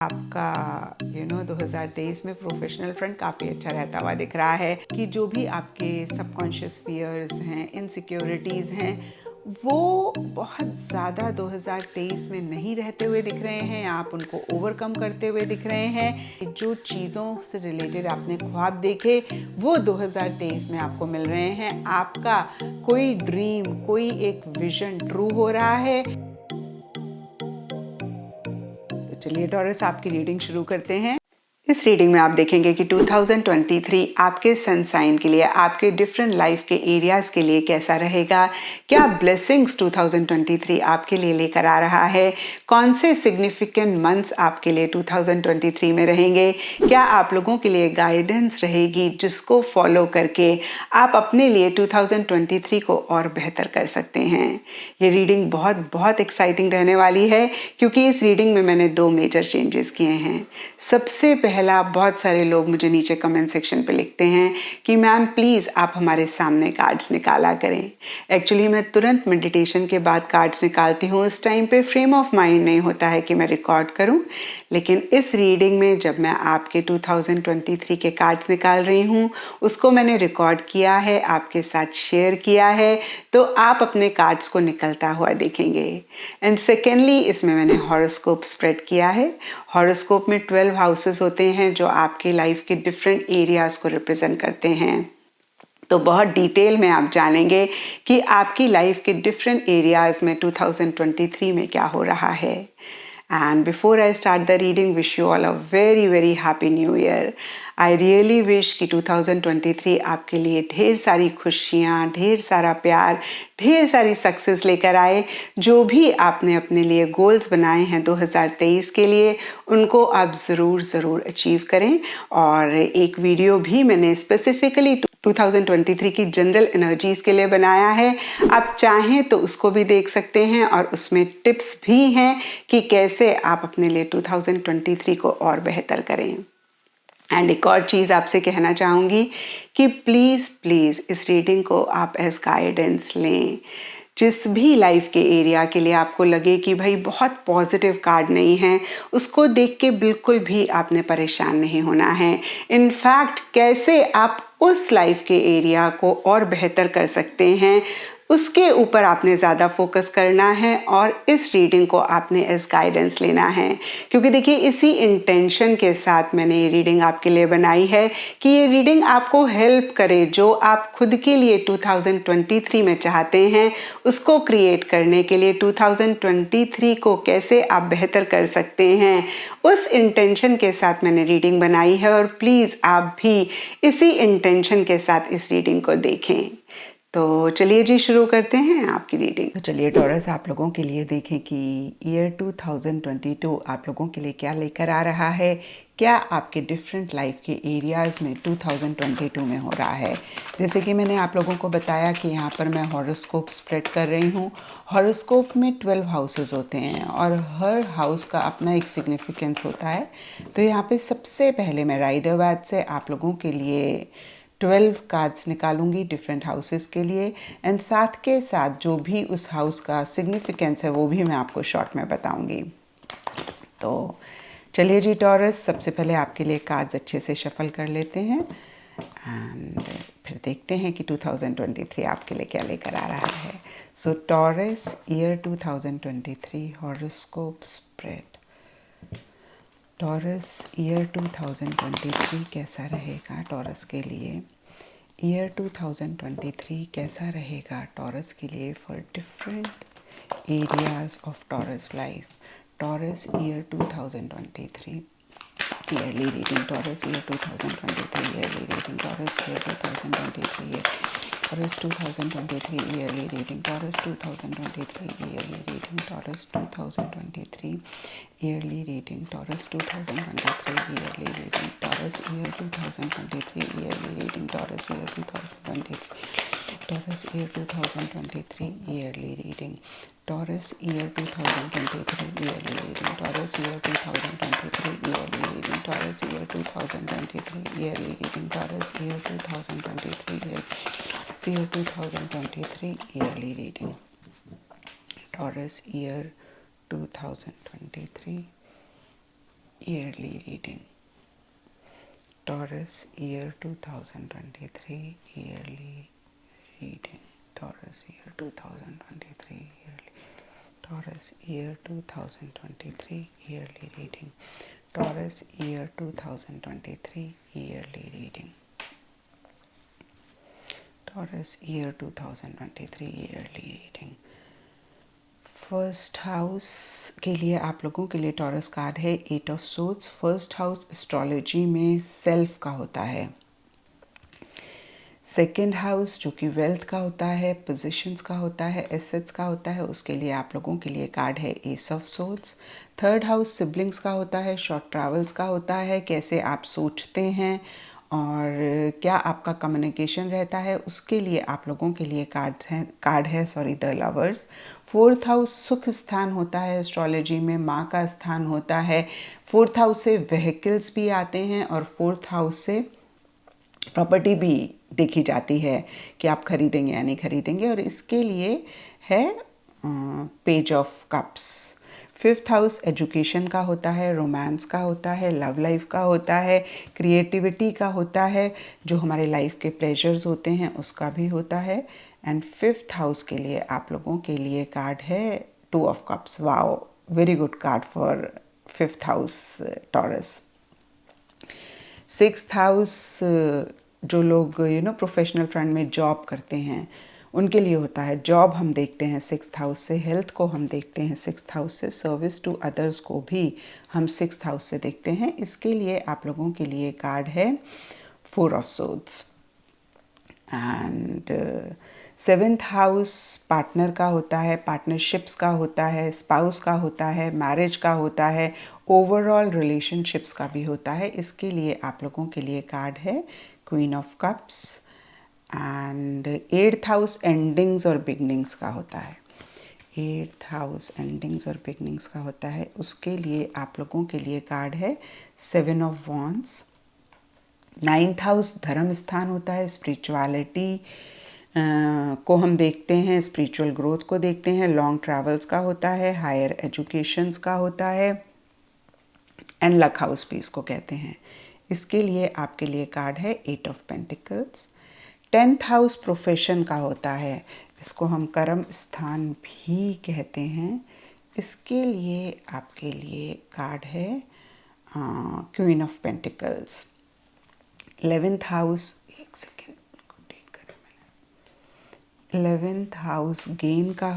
आपका 2023 में professional front काफ़ी अच्छा रहता हुआ दिख रहा है कि जो भी आपके सबकॉन्शियस फियर्स हैं, इनसिक्योरिटीज़ हैं, वो बहुत ज़्यादा 2023 में नहीं रहते हुए दिख रहे हैं। आप उनको ओवरकम करते हुए दिख रहे हैं। जो चीज़ों से रिलेटेड आपने ख्वाब देखे वो 2023 में आपको मिल रहे हैं। आपका कोई ड्रीम, कोई एक विजन ट्रू हो रहा है। तो चलिए टॉरस, आपकी रीडिंग शुरू करते हैं। इस रीडिंग में आप देखेंगे कि 2023 आपके सन साइन के लिए, आपके डिफरेंट लाइफ के एरियाज़ के लिए कैसा रहेगा। क्या ब्लेसिंग्स 2023 आपके लिए लेकर आ रहा है। कौन से सिग्निफिकेंट मंथ्स आपके लिए 2023 में रहेंगे। क्या आप लोगों के लिए गाइडेंस रहेगी जिसको फॉलो करके आप अपने लिए 2023 को और बेहतर कर सकते हैं। ये रीडिंग बहुत बहुत एक्साइटिंग रहने वाली है क्योंकि इस रीडिंग में मैंने 2 मेजर चेंजेस किए हैं। सबसे पहला, बहुत सारे लोग मुझे नीचे कमेंट सेक्शन पे लिखते हैं कि मैम प्लीज़ आप हमारे सामने कार्ड्स निकाला करें। एक्चुअली मैं तुरंत मेडिटेशन के बाद कार्ड्स निकालती हूँ। उस टाइम पे फ्रेम ऑफ माइंड नहीं होता है कि मैं रिकॉर्ड करूँ, लेकिन इस रीडिंग में जब मैं आपके 2023 के कार्ड्स निकाल रही हूँ उसको मैंने रिकॉर्ड किया है, आपके साथ शेयर किया है, तो आप अपने कार्ड्स को निकलता हुआ देखेंगे। एंड सेकेंडली, इसमें मैंने हॉरोस्कोप स्प्रेड किया है। हॉरोस्कोप में 12 हाउसेस होते हैं जो आपके लाइफ के डिफरेंट एरियाज को रिप्रेजेंट करते हैं। तो बहुत डिटेल में आप जानेंगे कि आपकी लाइफ के डिफरेंट एरियाज में 2023 में क्या हो रहा है। And before I start the reading, wish you all a very very happy new year. I really wish कि 2023 आपके लिए ढेर सारी खुशियाँ, ढेर सारा प्यार, ढेर सारी सक्सेस लेकर आए। जो भी आपने अपने लिए गोल्स बनाए हैं 2023 के लिए, उनको आप ज़रूर अचीव करें। और एक वीडियो भी मैंने स्पेसिफिकली 2023 की जनरल एनर्जीज के लिए बनाया है। आप चाहें तो उसको भी देख सकते हैं और उसमें टिप्स भी हैं कि कैसे आप अपने लिए 2023 को और बेहतर करें। एंड एक और चीज़ आपसे कहना चाहूँगी कि प्लीज़ इस रीडिंग को आप एज गाइडेंस लें। जिस भी लाइफ के एरिया के लिए आपको लगे कि भाई बहुत पॉजिटिव कार्ड नहीं है, उसको देख के बिल्कुल भी आपने परेशान नहीं होना है। इनफैक्ट कैसे आप उस लाइफ के एरिया को और बेहतर कर सकते हैं, उसके ऊपर आपने ज़्यादा फोकस करना है और इस रीडिंग को आपने एज गाइडेंस लेना है। क्योंकि देखिए, इसी इंटेंशन के साथ मैंने ये रीडिंग आपके लिए बनाई है कि ये रीडिंग आपको हेल्प करे, जो आप खुद के लिए 2023 में चाहते हैं उसको क्रिएट करने के लिए, 2023 को कैसे आप बेहतर कर सकते हैं, उस इंटेंशन के साथ मैंने रीडिंग बनाई है। और प्लीज़ आप भी इसी इंटेंशन के साथ इस रीडिंग को देखें। तो चलिए जी, शुरू करते हैं आपकी रीडिंग। तो चलिए टॉरस, आप लोगों के लिए देखें कि ईयर 2022 आप लोगों के लिए क्या लेकर आ रहा है। क्या आपके डिफरेंट लाइफ के एरियाज़ में 2022 में हो रहा है। जैसे कि मैंने आप लोगों को बताया कि यहाँ पर मैं हॉरोस्कोप स्प्रेड कर रही हूँ। हॉरोस्कोप में 12 हाउसेस होते हैं और हर हाउस का अपना एक सिग्निफिकेंस होता है। तो यहाँ पे सबसे पहले मैं राइडर वाद से आप लोगों के लिए 12 कार्ड्स निकालूंगी डिफरेंट हाउसेस के लिए। एंड साथ के साथ जो भी उस हाउस का सिग्निफिकेंस है वो भी मैं आपको शॉर्ट में बताऊंगी। तो चलिए जी टॉरस, सबसे पहले आपके लिए कार्ड्स अच्छे से शफल कर लेते हैं एंड फिर देखते हैं कि 2023 आपके लिए क्या लेकर आ रहा है। So Taurus, year 2023 horoscope spread. Taurus, year 2023 कैसा रहेगा टॉरस के लिए। ईयर 2023 कैसा रहेगा टॉरस के लिए for different areas of taurus life. Taurus, year 2023 yearly reading. Taurus, year 2023 yearly reading. Taurus, year 2023 Taurus 2023 yearly reading. Taurus 2023 yearly reading. Taurus 2023 yearly reading. Taurus 2023 yearly reading. Taurus year 2023 yearly reading. Taurus year 2023. Taurus year 2023 yearly reading. Taurus year 2023 yearly reading. Taurus year 2023 yearly reading. Taurus year 2023 yearly reading. Taurus year 2023 year 2023 yearly reading. Taurus year 2023 yearly reading. Taurus year 2023 yearly reading. Taurus year 2023 yearly. Taurus year 2023 yearly reading. Taurus year 2023 yearly reading. Taurus year 2023 yearly reading. First house के लिए आप लोगों के लिए taurus card है 8 of swords. First house astrology में self का होता है। सेकंड हाउस जो कि वेल्थ का होता है, पोजीशंस का होता है, एसेट्स का होता है, उसके लिए आप लोगों के लिए कार्ड है S of swords. Third house siblings का होता है, शॉर्ट ट्रैवल्स का होता है, कैसे आप सोचते हैं और क्या आपका कम्युनिकेशन रहता है, उसके लिए आप लोगों के लिए कार्ड है द लवर्स। फोर्थ हाउस सुख स्थान होता है एस्ट्रोलॉजी में, माँ का स्थान होता है। फोर्थ हाउस से व्हीकल्स भी आते हैं और फोर्थ हाउस से प्रॉपर्टी भी देखी जाती है कि आप खरीदेंगे या नहीं खरीदेंगे, और इसके लिए है page of cups. Fifth house education का होता है, रोमांस का होता है, लव लाइफ का होता है, क्रिएटिविटी का होता है, जो हमारे लाइफ के प्लेजर्स होते हैं उसका भी होता है। एंड फिफ्थ हाउस के लिए आप लोगों के लिए कार्ड है 2 of cups. Wow, very good card for fifth house taurus. Sixth house जो लोग प्रोफेशनल फ्रंट में जॉब करते हैं उनके लिए होता है। जॉब हम देखते हैं सिक्स्थ हाउस से, हेल्थ को हम देखते हैं सिक्स्थ हाउस से, सर्विस टू अदर्स को भी हम सिक्स्थ हाउस से देखते हैं। इसके लिए आप लोगों के लिए कार्ड है 4 of swords. And seventh house partner का होता है, पार्टनरशिप्स का होता है, स्पाउस का होता है, मैरिज का होता है, ओवरऑल रिलेशनशिप्स का भी होता है। इसके लिए आप लोगों के लिए कार्ड है queen of cups. And eighth house endings और बिगनिंग्स का होता है। एट्थ हाउस एंडिंग्स और बिगनिंग्स का होता है, उसके लिए आप लोगों के लिए कार्ड है 7 ऑफ वॉन्ड्स। नाइन्थ हाउस धर्म स्थान होता है, स्पिरिचुअलिटी को हम देखते हैं, स्पिरिचुअल ग्रोथ को देखते हैं, लॉन्ग ट्रैवल्स का होता है, हायर एजुकेशंस का होता है, एंड लक हाउस भी इसको कहते हैं। इसके लिए आपके लिए कार्ड है 8 of pentacles. Tenth house profession का होता है, इसको हम कर्म स्थान भी कहते हैं। इसके लिए आपके लिए कार्ड है queen of pentacles. 11th house, एक सेकेंड, 11th हाउस गेन का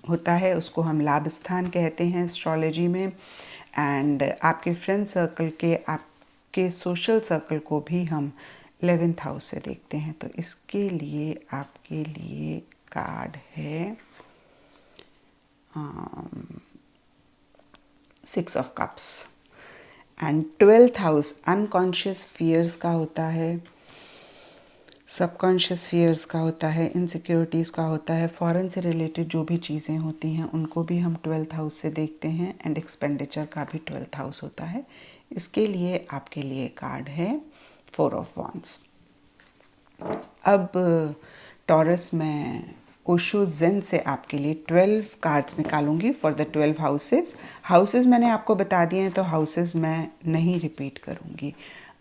होता है, उसको हम लाभ स्थान कहते हैं एस्ट्रोलॉजी में। एंड आपके फ्रेंड सर्कल के, आपके सोशल सर्कल को भी हम 11th हाउस से देखते हैं। तो इसके लिए आपके लिए कार्ड है 6 of cups. And 12th house unconscious fears का होता है, सबकॉन्शियस फियर्स का होता है, इनसिक्योरिटीज़ का होता है, फॉरेन से रिलेटेड जो भी चीज़ें होती हैं उनको भी हम 12th हाउस से देखते हैं। एंड एक्सपेंडिचर का भी 12th हाउस होता है। इसके लिए आपके लिए कार्ड है 4 ऑफ वॉन्ड्स। अब टॉरस में ओशो जेन से आपके लिए 12 कार्ड्स निकालूंगी फॉर द 12 हाउसेस मैंने आपको बता दिए हैं, तो हाउसेस मैं नहीं रिपीट करूंगी।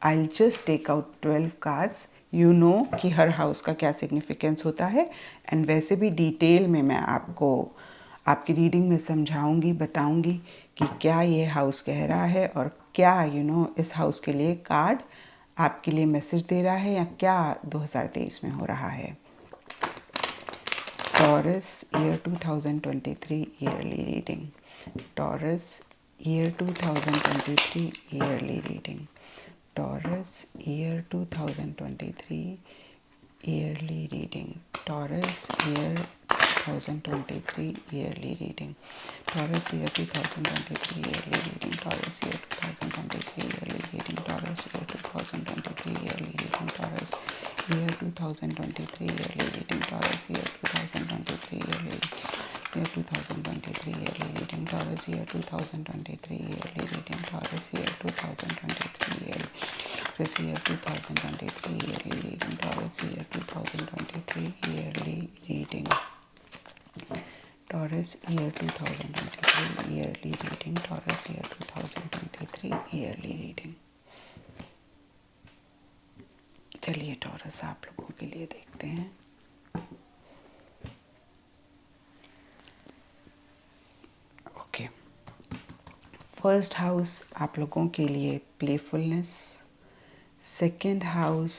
I will just take out 12 cards. You know कि हर हाउस का क्या सिग्निफिकेंस होता है। एंड वैसे भी डिटेल में मैं आपको आपकी रीडिंग में समझाऊंगी, बताऊंगी कि क्या ये हाउस कह रहा है और क्या इस हाउस के लिए कार्ड आपके लिए मैसेज दे रहा है या क्या 2023 में हो रहा है। Taurus year 2023 yearly reading. Taurus year 2023 yearly reading. Taurus year 2023 yearly reading. Taurus year 2023 yearly reading. Taurus year 2023 yearly reading. Taurus year 2023 yearly reading. Taurus year 2023 yearly reading. Taurus year 2023 yearly reading. Taurus year 2023 yearly reading. Year 2023 yearly reading. Taurus year 2023 yearly reading. Taurus year 2023 yearly. Taurus year 2023 yearly reading. Taurus year 2023 yearly reading. Taurus year 2023 yearly reading. Taurus year 2023 yearly reading. चलिए taurus आप लोगों के लिए देखते हैं. Okay, first house आप लोगों के लिए playfulness, second house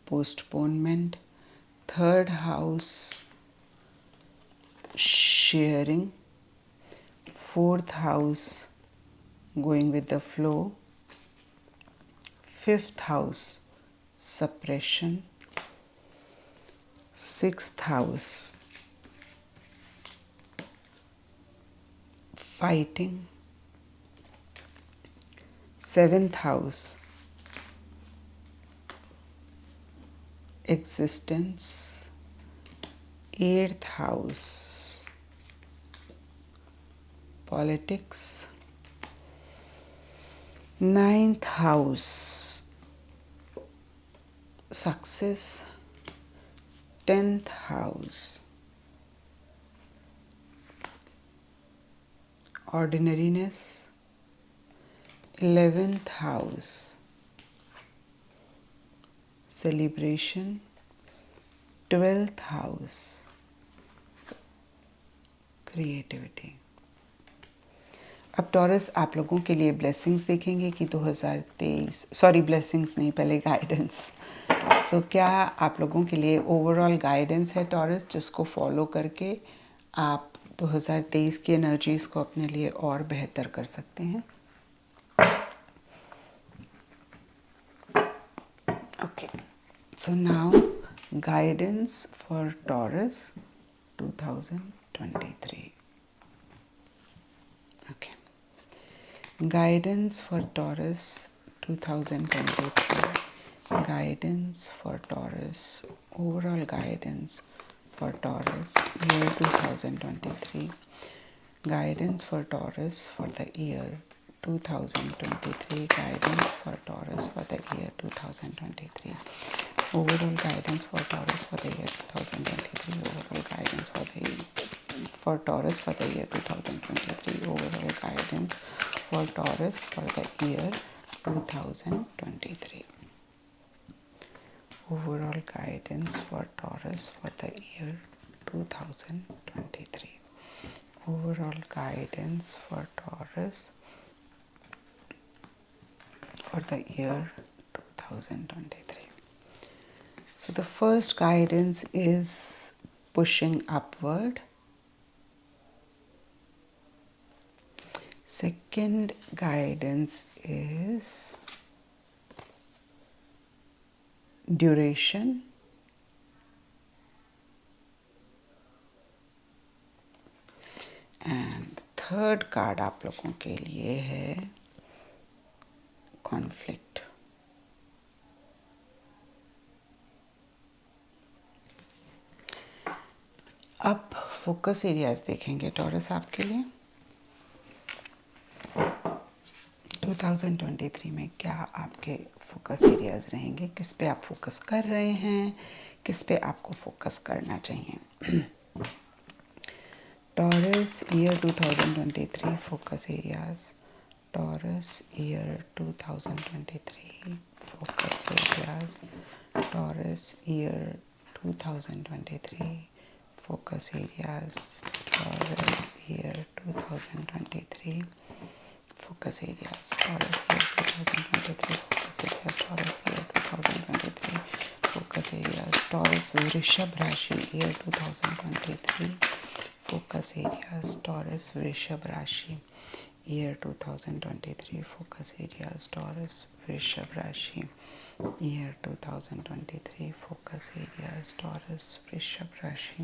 postponement, third house sharing, fourth house going with the flow, fifth house suppression, sixth house fighting, seventh house existence, eighth house politics, ninth house success, 10th house ordinariness, 11th house celebration, 12th house creativity. अब taurus आप लोगों के लिए blessings देखेंगे कि 2023 blessings नहीं, पहले guidance. सो क्या आप लोगों के लिए ओवरऑल गाइडेंस है टॉरस, जिसको फॉलो करके आप 2023 की एनर्जीज को अपने लिए और बेहतर कर सकते हैं. Okay, so now guidance for taurus 2023. Okay. Guidance for Taurus 2023. Guidance for Taurus. Overall guidance for Taurus year 2023. Guidance for Taurus for the year 2023. Guidance for Taurus for the year 2023. Overall guidance for Taurus for the year 2023. Overall guidance for Taurus for the year 2023. Overall guidance for Taurus for the year 2023. Overall guidance for Taurus for the year 2023. Overall guidance for Taurus for the year 2023. So the first guidance is pushing upward. Second guidance is duration. And third card आप लोगों के लिए है conflict. अब focus areas देखेंगे taurus आपके लिए 2023 में. क्या आपके फोकस एरियाज रहेंगे, किस पे आप फोकस कर रहे हैं, किस पे आपको फोकस करना चाहिए. Taurus year 2023 focus areas. Taurus year 2023 focus areas. Taurus year 2023 focus areas. Taurus year 2023 focus areas. Taurus year 2023 focus areas. Taurus year 2023 focus areas. Taurus वृषभ राशि year 2023 focus areas. Taurus वृषभ राशि year 2023 focus areas. Taurus वृषभ राशि year 2023 focus areas. Taurus वृषभ राशि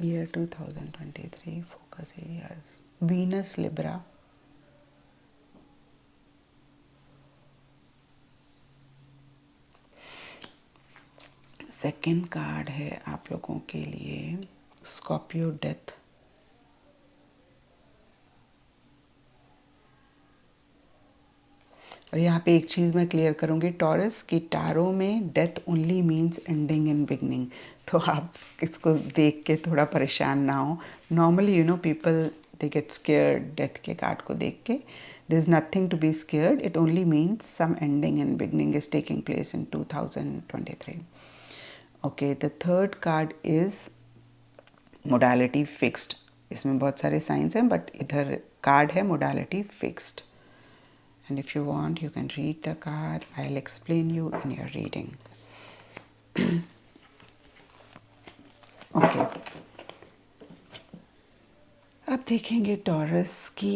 year 2023 focus areas. Venus Libra. Second card है आप लोगों के लिए स्कॉर्पियो डेथ. और यहाँ पे एक चीज़ मैं क्लियर करूँगी, टॉरस की टारो में death only means ending and beginning, तो आप इसको देख के थोड़ा परेशान ना हो। Normally you know people they get scared death के कार्ड को देख के। There is nothing to be scared, it only means some ending and beginning is taking place in 2023। Okay, the third card is modality fixed. इसमें बहुत सारे signs हैं but इधर card है modality fixed. And if you want, you can read the card. I'll explain you in your reading. Okay. अब देखेंगे taurus की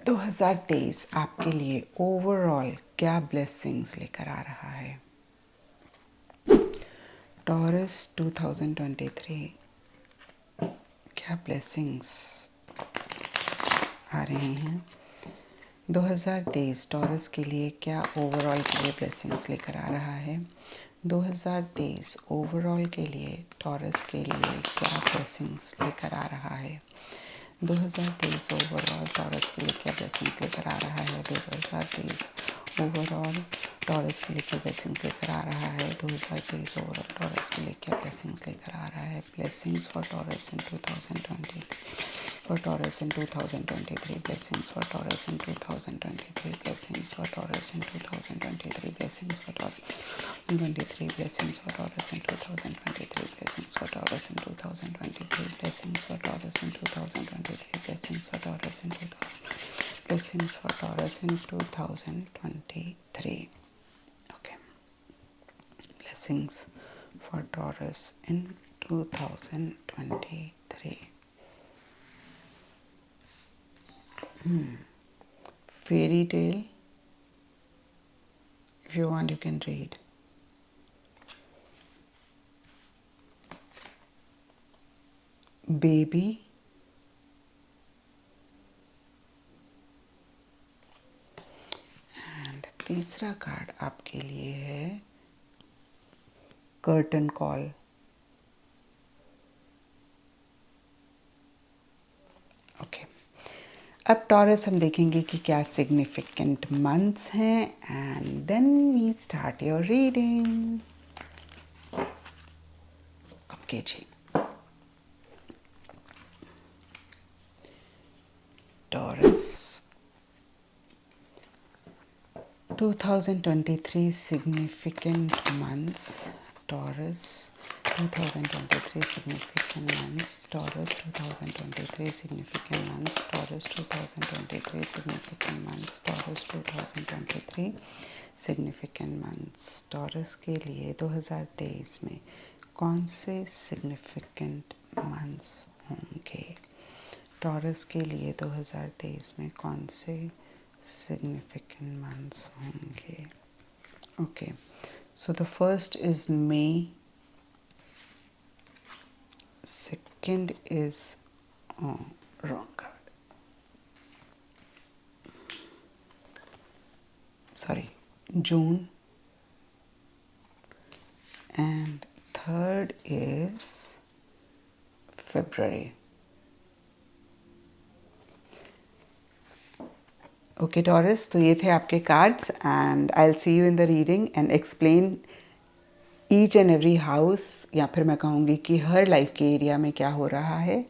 2023 आपके लिए ओवरऑल क्या ब्लेसिंग्स लेकर आ रहा है। टॉरस 2023 क्या ब्लेसिंग्स आ रहे हैं 2023 टॉरस के लिए, क्या ओवरऑल के लिए ब्लेसिंग्स लेकर आ रहा है 2023 ओवरऑल के लिए, टॉरस के लिए क्या ब्लेसिंग्स लेकर आ रहा है 2023 ओवरऑल टॉरस के लिए क्या ब्लेसिंग्स लेकर आ रहा है 2023 ओवरऑल टॉरस के लिए क्या ब्लेसिंग्स लेकर आ रहा है 2023 ओवरऑल टॉरस के लिए क्या ब्लेसिंग्स लेकर आ रहा है। Blessings for taurus in 2023 for Taurus in 2023, blessings for Taurus in 2023, blessings for Taurus in 2023, blessings for Taurus in 2023, blessings for Taurus in 2023, blessings for Taurus in 2023, blessings for Taurus in 2023, blessings for Taurus in 2023, blessings for Taurus in 2023. Okay, blessings for Taurus in 2023. Fairy tale. If you want, you can read. Baby. And तीसरा card आपके लिए है curtain call. Okay, अब Taurus हम देखेंगे कि क्या significant months हैं and then we start your reading. Okay जी, Taurus 2023 significant months, Taurus 2023 significant months, Taurus 2023 significant months, Taurus 2023 significant months, Taurus 2023 significant months. Taurus के लिए 2023 में कौन से significant months होंगे? Taurus के लिए 2023 में कौन से significant months होंगे? Okay, so the first is May, second is wrong card, sorry, June, and third is February. Okay taurus, तो ये थे आपके cards and I will see you in the reading and explain each and every house, या फिर मैं कहूँगी कि हर life के एरिया में क्या हो रहा है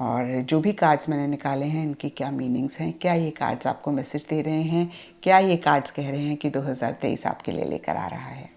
और जो भी कार्ड्स मैंने निकाले हैं इनकी क्या मीनिंग्स हैं, क्या ये कार्ड्स आपको मैसेज दे रहे हैं, क्या ये कार्ड्स कह रहे हैं कि 2023 आपके लिए लेकर आ रहा है।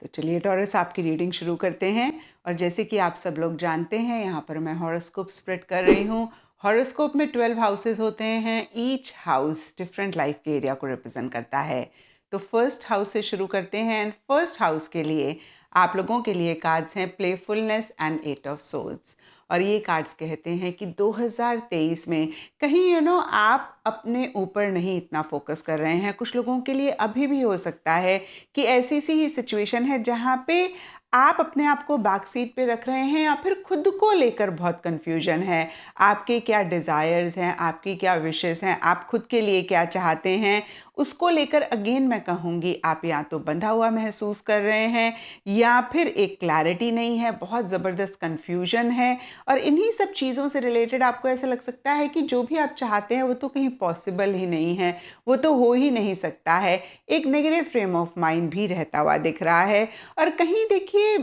तो चलिए टॉरस, आपकी रीडिंग शुरू करते हैं। और जैसे कि आप सब लोग जानते हैं, यहाँ पर मैं हॉरोस्कोप स्प्रेड कर रही हूँ। हॉरोस्कोप में 12 हाउसेस होते हैं, ईच हाउस डिफरेंट लाइफ के एरिया को रिप्रेजेंट करता है। तो फर्स्ट हाउस से शुरू करते हैं एंड फर्स्ट हाउस के लिए आप लोगों के लिए कार्ड्स हैं प्लेफुलनेस एंड 8 ऑफ सोल्स। और ये कार्ड्स कहते हैं कि 2023 में कहीं आप अपने ऊपर नहीं इतना फोकस कर रहे हैं। कुछ लोगों के लिए अभी भी हो सकता है कि ऐसी सी ही सिचुएशन है जहाँ पे आप अपने आप को बैक सीट पे रख रहे हैं या फिर खुद को लेकर बहुत कंफ्यूजन है। आपके क्या डिज़ायर्स हैं, आपकी क्या विशेस हैं, आप खुद के लिए क्या चाहते हैं, उसको लेकर अगेन मैं कहूँगी आप या तो बंधा हुआ महसूस कर रहे हैं या फिर एक क्लैरिटी नहीं है, बहुत ज़बरदस्त कन्फ्यूजन है और इन्हीं सब चीज़ों से रिलेटेड आपको ऐसा लग सकता है कि जो भी आप चाहते हैं वो तो कहीं पॉसिबल ही नहीं है, वो तो हो ही नहीं सकता है। एक नेगेटिव फ्रेम ऑफ माइंड भी रहता हुआ दिख रहा है और कहीं देखिए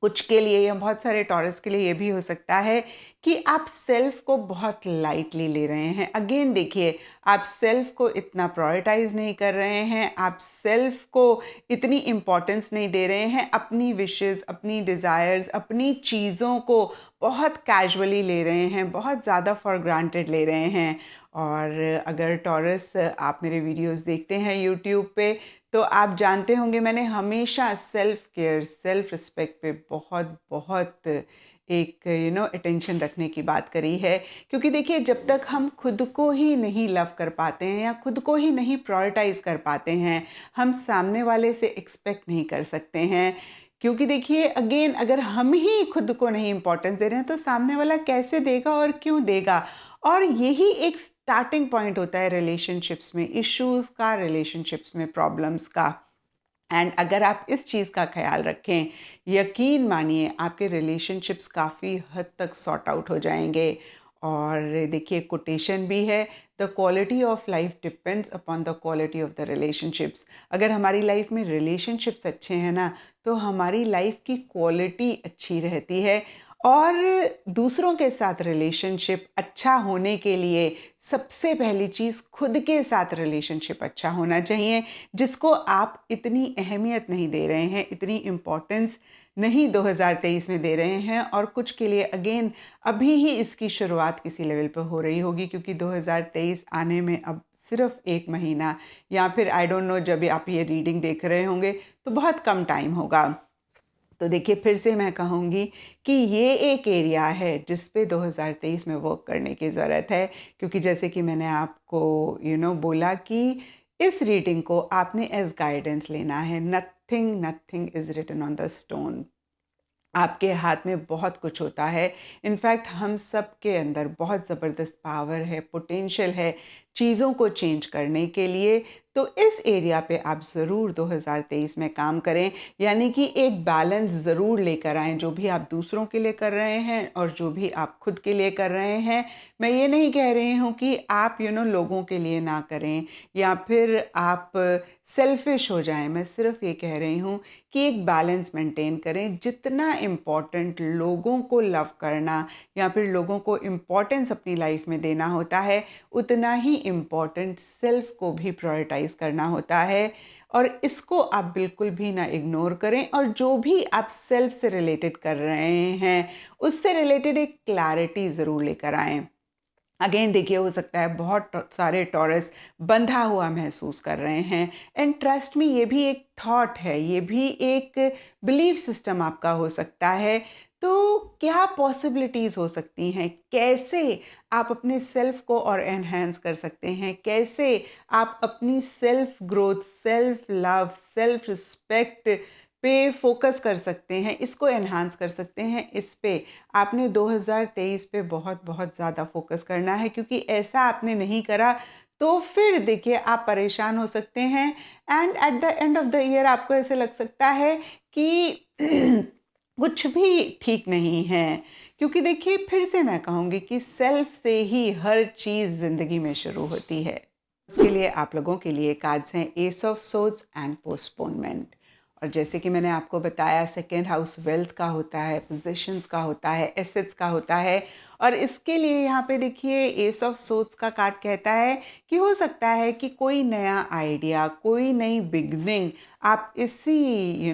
कुछ के लिए या बहुत सारे टॉरस के लिए ये भी हो सकता है कि आप सेल्फ को बहुत लाइटली ले रहे हैं। अगेन देखिए, आप सेल्फ को इतना प्रायोरिटाइज नहीं कर रहे हैं, आप सेल्फ को इतनी इम्पोर्टेंस नहीं दे रहे हैं, अपनी विशेस, अपनी डिज़ायर्स, अपनी चीज़ों को बहुत कैजुअली ले रहे हैं, बहुत ज़्यादा फॉर ग्रांटेड ले रहे हैं। और अगर टॉरस आप मेरे वीडियोस देखते हैं यूट्यूब पे तो आप जानते होंगे मैंने हमेशा सेल्फ केयर, सेल्फ रिस्पेक्ट पे बहुत बहुत एक अटेंशन रखने की बात करी है। क्योंकि देखिए जब तक हम खुद को ही नहीं लव कर पाते हैं या खुद को ही नहीं प्रायोरिटाइज कर पाते हैं, हम सामने वाले से एक्सपेक्ट नहीं कर सकते हैं। क्योंकि देखिए अगेन अगर हम ही खुद को नहीं इम्पोर्टेंस दे रहे हैं तो सामने वाला कैसे देगा और क्यों देगा। और यही एक स्टार्टिंग पॉइंट होता है रिलेशनशिप्स में इश्यूज का, रिलेशनशिप्स में प्रॉब्लम्स का। एंड अगर आप इस चीज़ का ख्याल रखें, यकीन मानिए आपके रिलेशनशिप्स काफ़ी हद तक सॉर्ट आउट हो जाएंगे। और देखिए कोटेशन भी है, the quality of life depends upon the quality of the relationships. अगर हमारी लाइफ में रिलेशनशिप्स अच्छे हैं ना तो हमारी लाइफ की क्वालिटी अच्छी रहती है। और दूसरों के साथ रिलेशनशिप अच्छा होने के लिए सबसे पहली चीज़ खुद के साथ रिलेशनशिप अच्छा होना चाहिए, जिसको आप इतनी अहमियत नहीं दे रहे हैं, इतनी इम्पोर्टेंस नहीं 2023 में दे रहे हैं। और कुछ के लिए अगेन अभी ही इसकी शुरुआत किसी लेवल पर हो रही होगी, क्योंकि 2023 आने में अब सिर्फ 1 महीना या फिर आई डोंट नो जब आप ये रीडिंग देख रहे होंगे तो बहुत कम टाइम होगा। तो देखिए फिर से मैं कहूँगी कि ये एक एरिया है जिस पे 2023 में वर्क करने की ज़रूरत है। क्योंकि जैसे कि मैंने आपको बोला कि इस रीडिंग को आपने एज गाइडेंस लेना है। Nothing nothing is written on the stone. आपके हाथ में बहुत कुछ होता है। इनफैक्ट हम सब के अंदर बहुत ज़बरदस्त पावर है, पोटेंशियल है चीज़ों को चेंज करने के लिए। तो इस एरिया पे आप ज़रूर 2023 में काम करें, यानी कि एक बैलेंस ज़रूर लेकर आएँ, जो भी आप दूसरों के लिए कर रहे हैं और जो भी आप खुद के लिए कर रहे हैं। मैं ये नहीं कह रही हूँ कि आप लोगों के लिए ना करें या फिर आप सेल्फिश हो जाएं। मैं सिर्फ ये कह रही हूँ कि एक बैलेंस मेंटेन करें। जितना इम्पोर्टेंट लोगों को लव करना या फिर लोगों को इम्पोर्टेंस अपनी लाइफ में देना होता है, उतना ही इम्पोर्टेंट सेल्फ को भी प्रायोरिटाइज करना होता है। और इसको आप बिल्कुल भी ना इग्नोर करें। और जो भी आप सेल्फ से रिलेटेड कर रहे हैं उससे रिलेटेड एक क्लैरिटी ज़रूर लेकर आएँ। अगेन देखिए हो सकता है बहुत सारे टॉरस बंधा हुआ महसूस कर रहे हैं। एंड ट्रस्ट में ये भी एक थॉट है, ये भी एक बिलीफ सिस्टम आपका हो सकता है। तो क्या पॉसिबिलिटीज़ हो सकती हैं, कैसे आप अपने सेल्फ को और एनहांस कर सकते हैं, कैसे आप अपनी self growth, self love, self respect पे फोकस कर सकते हैं, इसको एनहांस कर सकते हैं। इस पे आपने 2023 पे बहुत बहुत ज़्यादा फोकस करना है, क्योंकि ऐसा आपने नहीं करा तो फिर देखिए आप परेशान हो सकते हैं। And at the end of the year आपको ऐसे लग सकता है कि कुछ भी ठीक नहीं है। क्योंकि देखिए फिर से मैं कहूँगी कि सेल्फ से ही हर चीज़ ज़िंदगी में शुरू होती है। इसके लिए आप लोगों के लिए कार्ड्स हैं S of swords and postponement. और जैसे कि मैंने आपको बताया सेकेंड हाउस वेल्थ का होता है, पोजीशंस का होता है, एसेट्स का होता है। और इसके लिए यहाँ पे देखिए एस ऑफ सोर्ड्स का कार्ड कहता है कि हो सकता है कि कोई नया आइडिया, कोई नई बिगनिंग आप इसी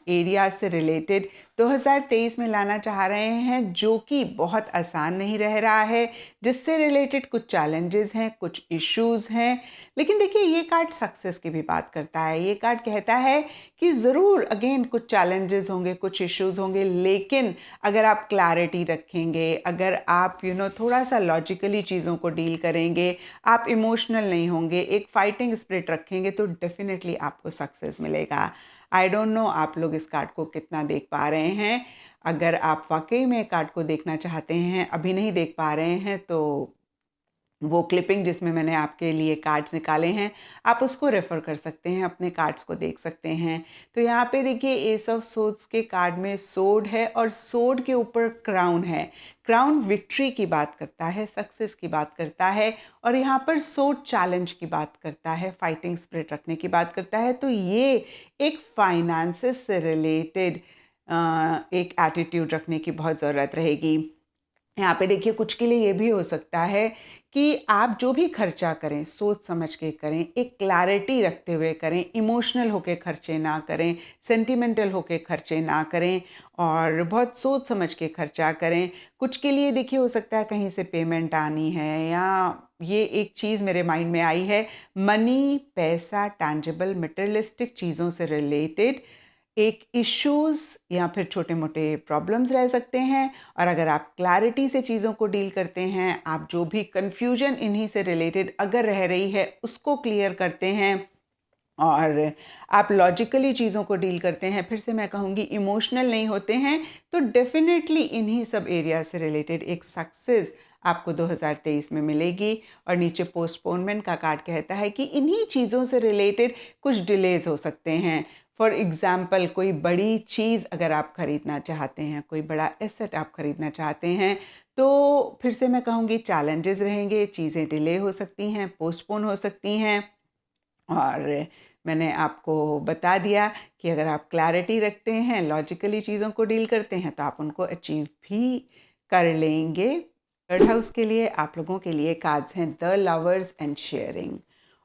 एरिया से रिलेटेड 2023 में लाना चाह रहे हैं, जो कि बहुत आसान नहीं रह रहा है, जिससे रिलेटेड कुछ चैलेंजेस हैं, कुछ इश्यूज हैं। लेकिन देखिए ये कार्ड सक्सेस की भी बात करता है। ये कार्ड कहता है कि ज़रूर अगेन कुछ चैलेंजेस होंगे, कुछ इश्यूज होंगे, लेकिन अगर आप क्लैरिटी रखेंगे, अगर आप थोड़ा सा लॉजिकली चीज़ों को डील करेंगे, आप इमोशनल नहीं होंगे, एक फाइटिंग स्पिरिट रखेंगे, तो डेफिनेटली आपको सक्सेस मिलेगा। आई डोंट नो आप लोग इस कार्ड को कितना देख पा रहे हैं। अगर आप वाकई में कार्ड को देखना चाहते हैं, अभी नहीं देख पा रहे हैं, तो वो क्लिपिंग जिसमें मैंने आपके लिए कार्ड्स निकाले हैं, आप उसको रेफ़र कर सकते हैं, अपने कार्ड्स को देख सकते हैं। तो यहाँ पे देखिए एस ऑफ सोर्ड्स के कार्ड में सोर्ड है और सोर्ड के ऊपर क्राउन है। क्राउन विक्ट्री की बात करता है, सक्सेस की बात करता है और यहाँ पर सोर्ड चैलेंज की बात करता है, फाइटिंग स्पिरिट रखने की बात करता है। तो ये एक फाइनेंसेस से रिलेटेड एक एटीट्यूड रखने की बहुत ज़रूरत रहेगी। यहाँ पे देखिए कुछ के लिए ये भी हो सकता है कि आप जो भी खर्चा करें सोच समझ के करें, एक क्लैरिटी रखते हुए करें, इमोशनल होके खर्चे ना करें, सेंटिमेंटल होके खर्चे ना करें और बहुत सोच समझ के खर्चा करें। कुछ के लिए देखिए हो सकता है कहीं से पेमेंट आनी है या ये एक चीज़ मेरे माइंड में आई है, मनी, पैसा, टैंजिबल, मटेरियलिस्टिक चीज़ों से रिलेटेड एक इश्यूज़ या फिर छोटे-मोटे प्रॉब्लम्स रह सकते हैं और अगर आप क्लैरिटी से चीज़ों को डील करते हैं, आप जो भी कन्फ्यूजन इन्हीं से रिलेटेड अगर रह रही है, उसको क्लियर करते हैं और आप लॉजिकली चीज़ों को डील करते हैं, फिर से मैं कहूँगी इमोशनल नहीं होते हैं, तो डेफ़िनेटली इन्हीं सब एरिया से रिलेटेड एक सक्सेस आपको 2023 में मिलेगी। और नीचे पोस्टपोनमेंट का कार्ड कहता है कि इन्हीं चीज़ों से रिलेटेड कुछ डिलेज़ हो सकते हैं। फॉर एग्ज़ाम्पल कोई बड़ी चीज़ अगर आप खरीदना चाहते हैं, कोई बड़ा एसेट आप खरीदना चाहते हैं, तो फिर से मैं कहूँगी चैलेंजेस रहेंगे, चीज़ें डिले हो सकती हैं, पोस्टपोन हो सकती हैं। और मैंने आपको बता दिया कि अगर आप क्लैरिटी रखते हैं, लॉजिकली चीज़ों को डील करते हैं, तो आप उनको अचीव भी कर लेंगे। थर्ड हाउस के लिए आप लोगों के लिए कार्ड्स हैं द लवर्स एंड शेयरिंग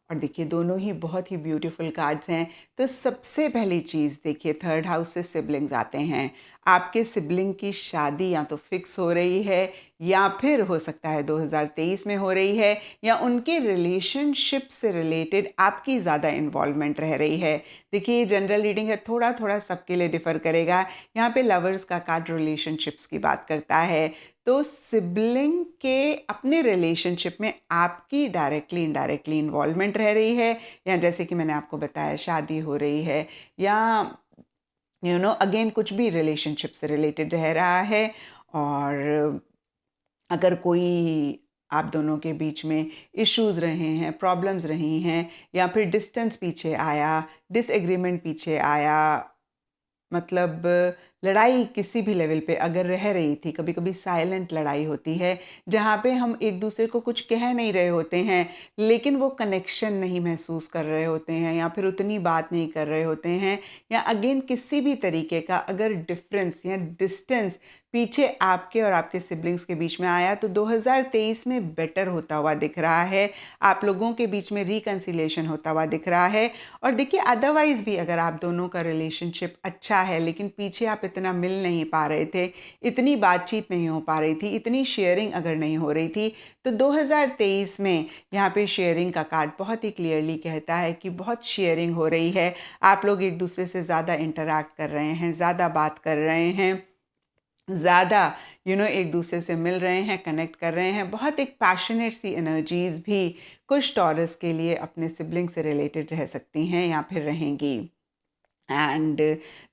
और देखिए दोनों ही बहुत ही ब्यूटीफुल कार्ड्स हैं। तो सबसे पहली चीज़ देखिए थर्ड हाउस से सिबलिंग्स आते हैं। आपके सिबलिंग की शादी या तो फिक्स हो रही है या फिर हो सकता है 2023 में हो रही है या उनके रिलेशनशिप से रिलेटेड आपकी ज़्यादा इन्वॉल्वमेंट रह रही है। देखिए ये जनरल रीडिंग है, थोड़ा थोड़ा सबके लिए डिफ़र करेगा। यहाँ पे लवर्स का कार्ड रिलेशनशिप्स की बात करता है। तो सिबलिंग के अपने रिलेशनशिप में आपकी डायरेक्टली इनडायरेक्टली इन्वॉल्वमेंट रह रही है या जैसे कि मैंने आपको बताया शादी हो रही है या अगेन कुछ भी रिलेशनशिप से रिलेटेड रह रहा है। और अगर कोई आप दोनों के बीच में इश्यूज़ रहे हैं, प्रॉब्लम्स रही हैं या फिर डिस्टेंस पीछे आया, डिसएग्रीमेंट पीछे आया, मतलब लड़ाई किसी भी लेवल पे अगर रह रही थी, कभी-कभी साइलेंट लड़ाई होती है, जहाँ पे हम एक-दूसरे को कुछ कह नहीं रहे होते हैं, लेकिन वो कनेक्शन नहीं महसूस कर रहे होते हैं या फिर उतनी बात नहीं कर रहे होते हैं या अगेन किसी भी तरीके का अगर डिफ़रेंस या डिस्टेंस पीछे आपके और आपके सिबलिंग्स के बीच में आया, तो 2023 में बेटर होता हुआ दिख रहा है। आप लोगों के बीच में रिकन्सिलिएशन होता हुआ दिख रहा है। और देखिए अदरवाइज़ भी अगर आप दोनों का रिलेशनशिप अच्छा है लेकिन पीछे आप इतना मिल नहीं पा रहे थे, इतनी बातचीत नहीं हो पा रही थी, इतनी शेयरिंग अगर नहीं हो रही थी, तो 2023 में यहाँ पे शेयरिंग का कार्ड बहुत ही क्लियरली कहता है कि बहुत शेयरिंग हो रही है। आप लोग एक दूसरे से ज़्यादा इंटरैक्ट कर रहे हैं, ज़्यादा बात कर रहे हैं, ज़्यादा एक दूसरे से मिल रहे हैं, कनेक्ट कर रहे हैं। बहुत एक पैशनेट सी एनर्जीज़ भी कुछ टॉरस के लिए अपने सिबलिंग से रिलेटेड रह सकती हैं या फिर रहेंगी। एंड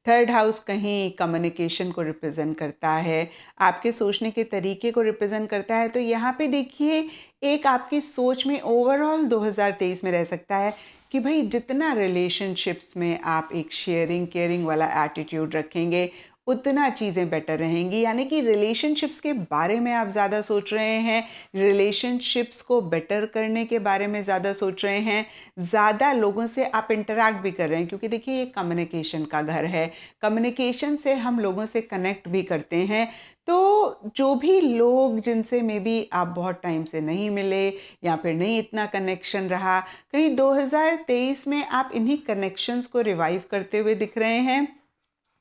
थर्ड हाउस कहीं कम्युनिकेशन को रिप्रेजेंट करता है, आपके सोचने के तरीके को रिप्रेजेंट करता है। तो यहाँ पे देखिए एक आपकी सोच में ओवरऑल 2023 में रह सकता है कि भाई जितना रिलेशनशिप्स में आप एक शेयरिंग केयरिंग वाला एटीट्यूड रखेंगे उतना चीज़ें बेटर रहेंगी। यानी कि रिलेशनशिप्स के बारे में आप ज़्यादा सोच रहे हैं, रिलेशनशिप्स को बेटर करने के बारे में ज़्यादा सोच रहे हैं, ज़्यादा लोगों से आप इंटरैक्ट भी कर रहे हैं क्योंकि देखिए ये कम्युनिकेशन का घर है। कम्युनिकेशन से हम लोगों से कनेक्ट भी करते हैं। तो जो भी लोग जिनसे मे बी आप बहुत टाइम से नहीं मिले या फिर नहीं इतना कनेक्शन रहा, कहीं 2023 में आप इन्हीं कनेक्शंस को रिवाइव करते हुए दिख रहे हैं।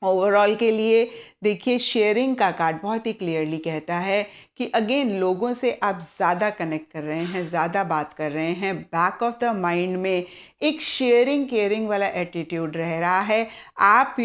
ओवरऑल के लिए देखिए शेयरिंग का कार्ड बहुत ही क्लियरली कहता है कि अगेन लोगों से आप ज़्यादा कनेक्ट कर रहे हैं, ज़्यादा बात कर रहे हैं, बैक ऑफ द माइंड में एक शेयरिंग केयरिंग वाला एटीट्यूड रह रहा है। आप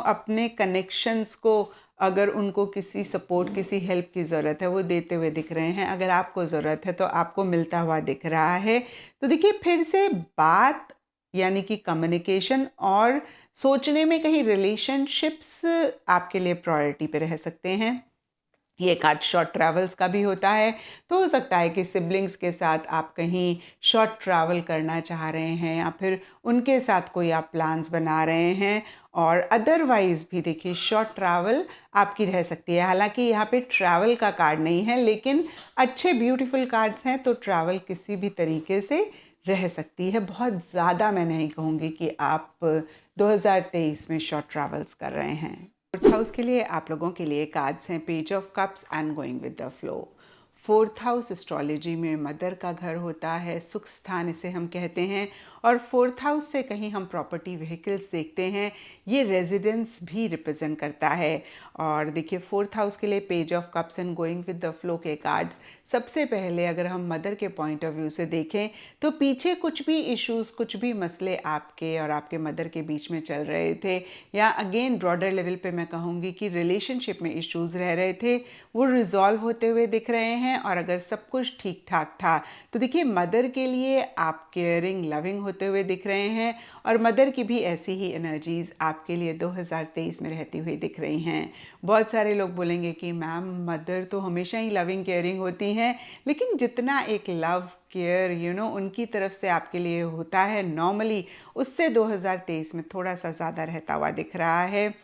अपने कनेक्शंस को अगर उनको किसी सपोर्ट किसी हेल्प की ज़रूरत है वो देते हुए दिख रहे हैं, अगर आपको ज़रूरत है तो आपको मिलता हुआ दिख रहा है। तो देखिए फिर से बात यानी कि कम्युनिकेशन और सोचने में कहीं रिलेशनशिप्स आपके लिए प्रायोरिटी पे रह सकते हैं। ये कार्ड शॉर्ट ट्रैवल्स का भी होता है। तो हो सकता है कि सिबलिंग्स के साथ आप कहीं शॉर्ट ट्रैवल करना चाह रहे हैं या फिर उनके साथ कोई आप प्लान्स बना रहे हैं। और अदरवाइज़ भी देखिए शॉर्ट ट्रैवल आपकी रह सकती है। हालांकि यहाँ पे ट्रैवल का कार्ड नहीं है, लेकिन अच्छे ब्यूटीफुल कार्ड्स हैं, तो ट्रैवल किसी भी तरीके से रह सकती है। बहुत ज़्यादा मैं नहीं कहूँगी कि आप 2023 में शॉर्ट ट्रैवल्स कर रहे हैं। फोर्थ हाउस के लिए आप लोगों के लिए कार्ड्स हैं page of cups and going with the flow. Fourth house astrology में मदर का घर होता है, सुख स्थान इसे हम कहते हैं। और फोर्थ हाउस से कहीं हम प्रॉपर्टी व्हीकल्स देखते हैं, ये रेजिडेंस भी रिप्रेजेंट करता है। और देखिए फोर्थ हाउस के लिए page of cups and going with the flow के कार्ड्स, सबसे पहले अगर हम मदर के पॉइंट ऑफ व्यू से देखें तो पीछे कुछ भी इश्यूज, कुछ भी मसले आपके और आपके मदर के बीच में चल रहे थे, या अगेन ब्रॉडर लेवल पे मैं कहूँगी कि रिलेशनशिप में इश्यूज रह रहे थे, वो रिजॉल्व होते हुए दिख रहे हैं। और अगर सब कुछ ठीक ठाक था तो देखिए मदर के लिए आप केयरिंग लविंग होते हुए दिख रहे हैं। और मदर की भी ऐसी ही एनर्जीज आपके लिए 2023 में रहती हुई दिख रही हैं। बहुत सारे लोग बोलेंगे कि मैम मदर तो हमेशा ही लविंग केयरिंग होती हैं, लेकिन जितना एक लव केयर उनकी तरफ से आपके लिए होता है नॉर्मली, उससे 2023 में थोड़ा सा ज़्यादा रहता हुआ दिख रहा है।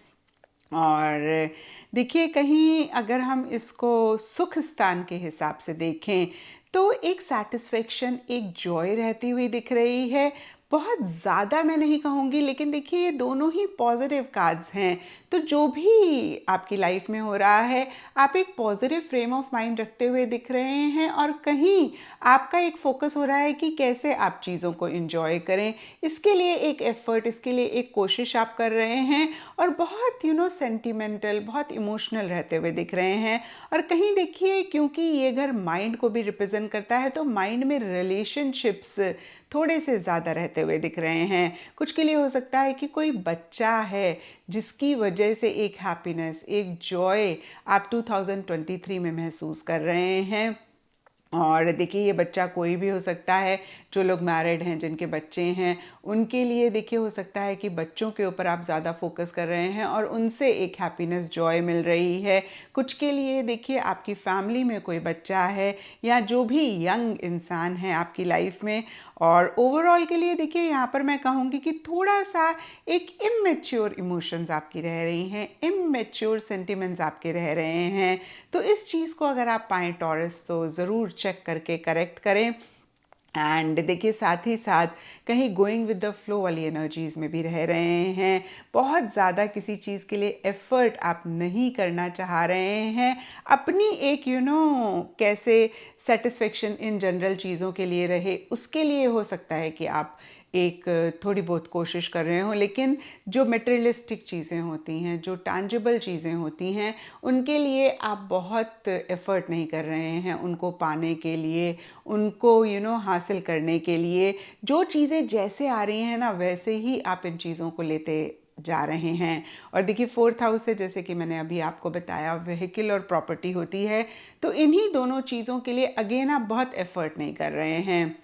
और देखिए कहीं अगर हम इसको सुख स्थान के हिसाब से देखें तो एक सेटिस्फेक्शन, एक जॉय रहती हुई दिख रही है। बहुत ज़्यादा मैं नहीं कहूँगी, लेकिन देखिए ये दोनों ही पॉजिटिव कार्ड्स हैं। तो जो भी आपकी लाइफ में हो रहा है, आप एक पॉजिटिव फ्रेम ऑफ माइंड रखते हुए दिख रहे हैं। और कहीं आपका एक फोकस हो रहा है कि कैसे आप चीज़ों को एंजॉय करें, इसके लिए एक एफर्ट, इसके लिए एक कोशिश आप कर रहे हैं। और बहुत सेंटिमेंटल, बहुत इमोशनल रहते हुए दिख रहे हैं। और कहीं देखिए क्योंकि ये घर माइंड को भी रिप्रेजेंट करता है, तो माइंड में रिलेशनशिप्स थोड़े से ज़्यादा रहते हुए दिख रहे हैं। कुछ के लिए हो सकता है कि कोई बच्चा है जिसकी वजह से एक हैप्पीनेस, एक जॉय आप 2023 में महसूस कर रहे हैं। और देखिए ये बच्चा कोई भी हो सकता है। जो लोग मैरिड हैं, जिनके बच्चे हैं, उनके लिए देखिए हो सकता है कि बच्चों के ऊपर आप ज़्यादा फोकस कर रहे हैं और उनसे एक हैप्पीनेस, जॉय मिल रही है। कुछ के लिए देखिए आपकी फैमिली में कोई बच्चा है या जो भी यंग इंसान है आपकी लाइफ में। और ओवरऑल के लिए देखिए यहाँ पर मैं कहूँगी कि थोड़ा सा एक इमेच्योर इमोशंस आपकी रह रही हैं, इमेच्योर सेंटिमेंट्स आपके रह रहे हैं। तो इस चीज़ को अगर आप पाएँ टॉरस, तो ज़रूर चेक करके करेक्ट करें। एंड देखिए साथ ही साथ कहीं गोइंग विद द फ्लो वाली एनर्जीज में भी रह रहे हैं। बहुत ज़्यादा किसी चीज़ के लिए एफर्ट आप नहीं करना चाह रहे हैं। अपनी एक कैसे सेटिस्फेक्शन इन जनरल चीज़ों के लिए रहे, उसके लिए हो सकता है कि आप एक थोड़ी बहुत कोशिश कर रहे हो। लेकिन जो मटेरियलिस्टिक चीज़ें होती हैं, जो टैंजिबल चीज़ें होती हैं, उनके लिए आप बहुत एफर्ट नहीं कर रहे हैं उनको पाने के लिए, उनको हासिल करने के लिए। जो चीज़ें जैसे आ रही हैं ना, वैसे ही आप इन चीज़ों को लेते जा रहे हैं। और देखिए फोर्थ हाउस से, जैसे कि मैंने अभी आपको बताया, व्हीकल और प्रॉपर्टी होती है। तो इन्हीं दोनों चीज़ों के लिए अगेन आप बहुत एफर्ट नहीं कर रहे हैं,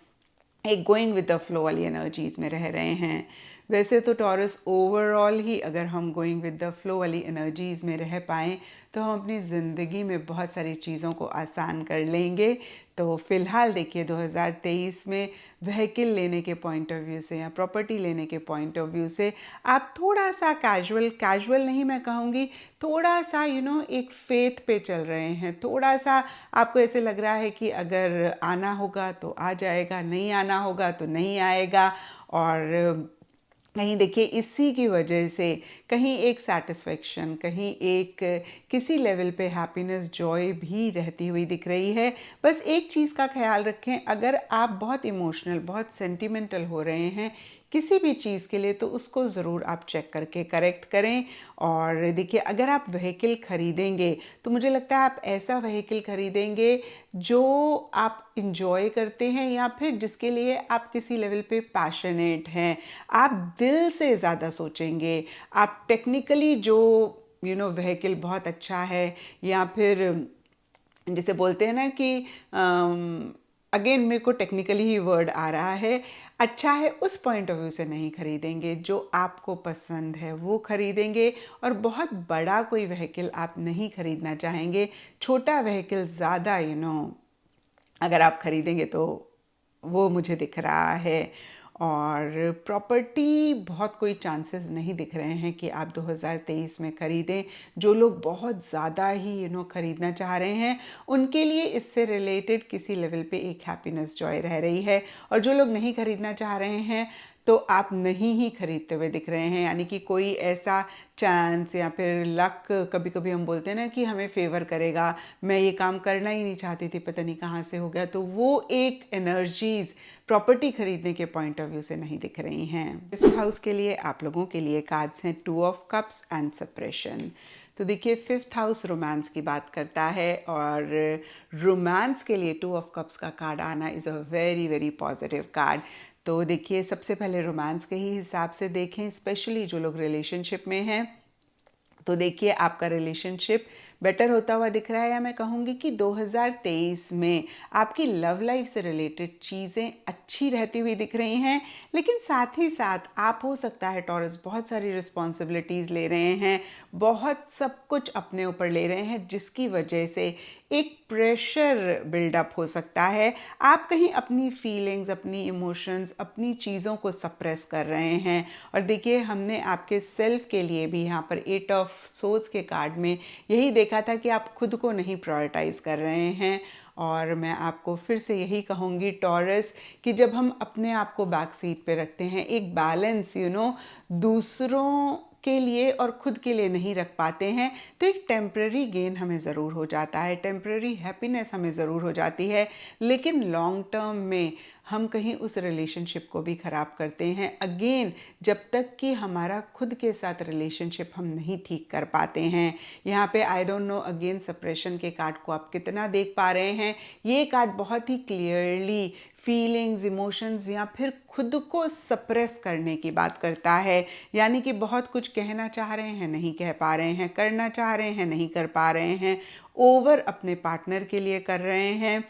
एक गोइंग विद द फ्लो वाली एनर्जीज में रह रहे हैं। वैसे तो टॉरस ओवरऑल ही अगर हम गोइंग विद द फ्लो वाली एनर्जीज में रह पाएँ तो हम अपनी ज़िंदगी में बहुत सारी चीज़ों को आसान कर लेंगे। तो फ़िलहाल देखिए 2023 में व्हीकल लेने के पॉइंट ऑफ व्यू से या प्रॉपर्टी लेने के पॉइंट ऑफ व्यू से आप थोड़ा सा कैजुअल नहीं मैं कहूँगी, थोड़ा सा एक फेथ पे चल रहे हैं। थोड़ा सा आपको ऐसे लग रहा है कि अगर आना होगा तो आ जाएगा, नहीं आना होगा तो नहीं आएगा। और कहीं देखिए इसी की वजह से कहीं एक सेटिस्फेक्शन, कहीं एक किसी लेवल पे हैप्पीनेस, जॉय भी रहती हुई दिख रही है। बस एक चीज़ का ख्याल रखें, अगर आप बहुत इमोशनल, बहुत सेंटिमेंटल हो रहे हैं किसी भी चीज़ के लिए, तो उसको ज़रूर आप चेक करके करेक्ट करें। और देखिए अगर आप व्हीकल खरीदेंगे तो मुझे लगता है आप ऐसा व्हीकल खरीदेंगे जो आप इंजॉय करते हैं या फिर जिसके लिए आप किसी लेवल पे पैशनेट हैं। आप दिल से ज़्यादा सोचेंगे। आप टेक्निकली जो व्हीकल बहुत अच्छा है, या फिर जिसे बोलते हैं ना कि अगेन मेरे को टेक्निकली ही वर्ड आ रहा है, अच्छा है उस पॉइंट ऑफ व्यू से नहीं खरीदेंगे, जो आपको पसंद है वो खरीदेंगे। और बहुत बड़ा कोई व्हीकल आप नहीं खरीदना चाहेंगे, छोटा व्हीकल ज़्यादा अगर आप खरीदेंगे तो वो मुझे दिख रहा है। और प्रॉपर्टी बहुत कोई चांसेस नहीं दिख रहे हैं कि आप 2023 में ख़रीदें। जो लोग बहुत ज़्यादा ही ख़रीदना चाह रहे हैं उनके लिए इससे रिलेटेड किसी लेवल पे एक हैप्पीनेस जॉय रह रही है। और जो लोग नहीं ख़रीदना चाह रहे हैं तो आप नहीं ही खरीदते हुए दिख रहे हैं, यानी कि कोई ऐसा चांस या फिर लक, कभी कभी हम बोलते हैं ना कि हमें फेवर करेगा, मैं ये काम करना ही नहीं चाहती थी पता नहीं कहाँ से हो गया, तो वो एक एनर्जीज प्रॉपर्टी खरीदने के पॉइंट ऑफ व्यू से नहीं दिख रही हैं। फिफ्थ हाउस के लिए आप लोगों के लिए कार्ड्स हैं 2 ऑफ कप्स एंड सेपरेशन। तो देखिए फिफ्थ हाउस रोमांस की बात करता है और रोमांस के लिए 2 ऑफ कप्स का कार्ड आना is a very very positive card. तो देखिए सबसे पहले रोमांस के ही हिसाब से देखें, स्पेशली जो लोग रिलेशनशिप में हैं, तो देखिए आपका रिलेशनशिप बेटर होता हुआ दिख रहा है, या मैं कहूँगी कि 2023 में आपकी लव लाइफ से रिलेटेड चीज़ें अच्छी रहती हुई दिख रही हैं। लेकिन साथ ही साथ आप, हो सकता है टॉरस, बहुत सारी रिस्पॉन्सिबिलिटीज़ ले रहे हैं, बहुत सब कुछ अपने ऊपर ले रहे हैं, जिसकी वजह से एक प्रेशर बिल्डअप हो सकता है। आप कहीं अपनी फीलिंग्स, अपनी इमोशंस, अपनी चीज़ों को सप्रेस कर रहे हैं। और देखिए हमने आपके सेल्फ के लिए भी यहाँ पर 8 ऑफ सोर्ड्स के कार्ड में यही देखा था कि आप खुद को नहीं प्रायोरिटाइज कर रहे हैं। और मैं आपको फिर से यही कहूँगी टॉरस कि जब हम अपने आप को बैक सीट पे रखते हैं, एक बैलेंस दूसरों के लिए और खुद के लिए नहीं रख पाते हैं, तो एक टेम्प्ररी गेन हमें ज़रूर हो जाता है, टेम्प्ररी हैप्पीनेस हमें ज़रूर हो जाती है, लेकिन लॉन्ग टर्म में हम कहीं उस रिलेशनशिप को भी ख़राब करते हैं। अगेन, जब तक कि हमारा खुद के साथ रिलेशनशिप हम नहीं ठीक कर पाते हैं। यहाँ पे I don't know again separation के कार्ड को आप कितना देख पा रहे हैं। ये कार्ड बहुत ही क्लियरली फीलिंग्स, इमोशंस या फिर खुद को सप्रेस करने की बात करता है, यानी कि बहुत कुछ कहना चाह रहे हैं नहीं कह पा रहे हैं, करना चाह रहे हैं नहीं कर पा रहे हैं, ओवर अपने पार्टनर के लिए कर रहे हैं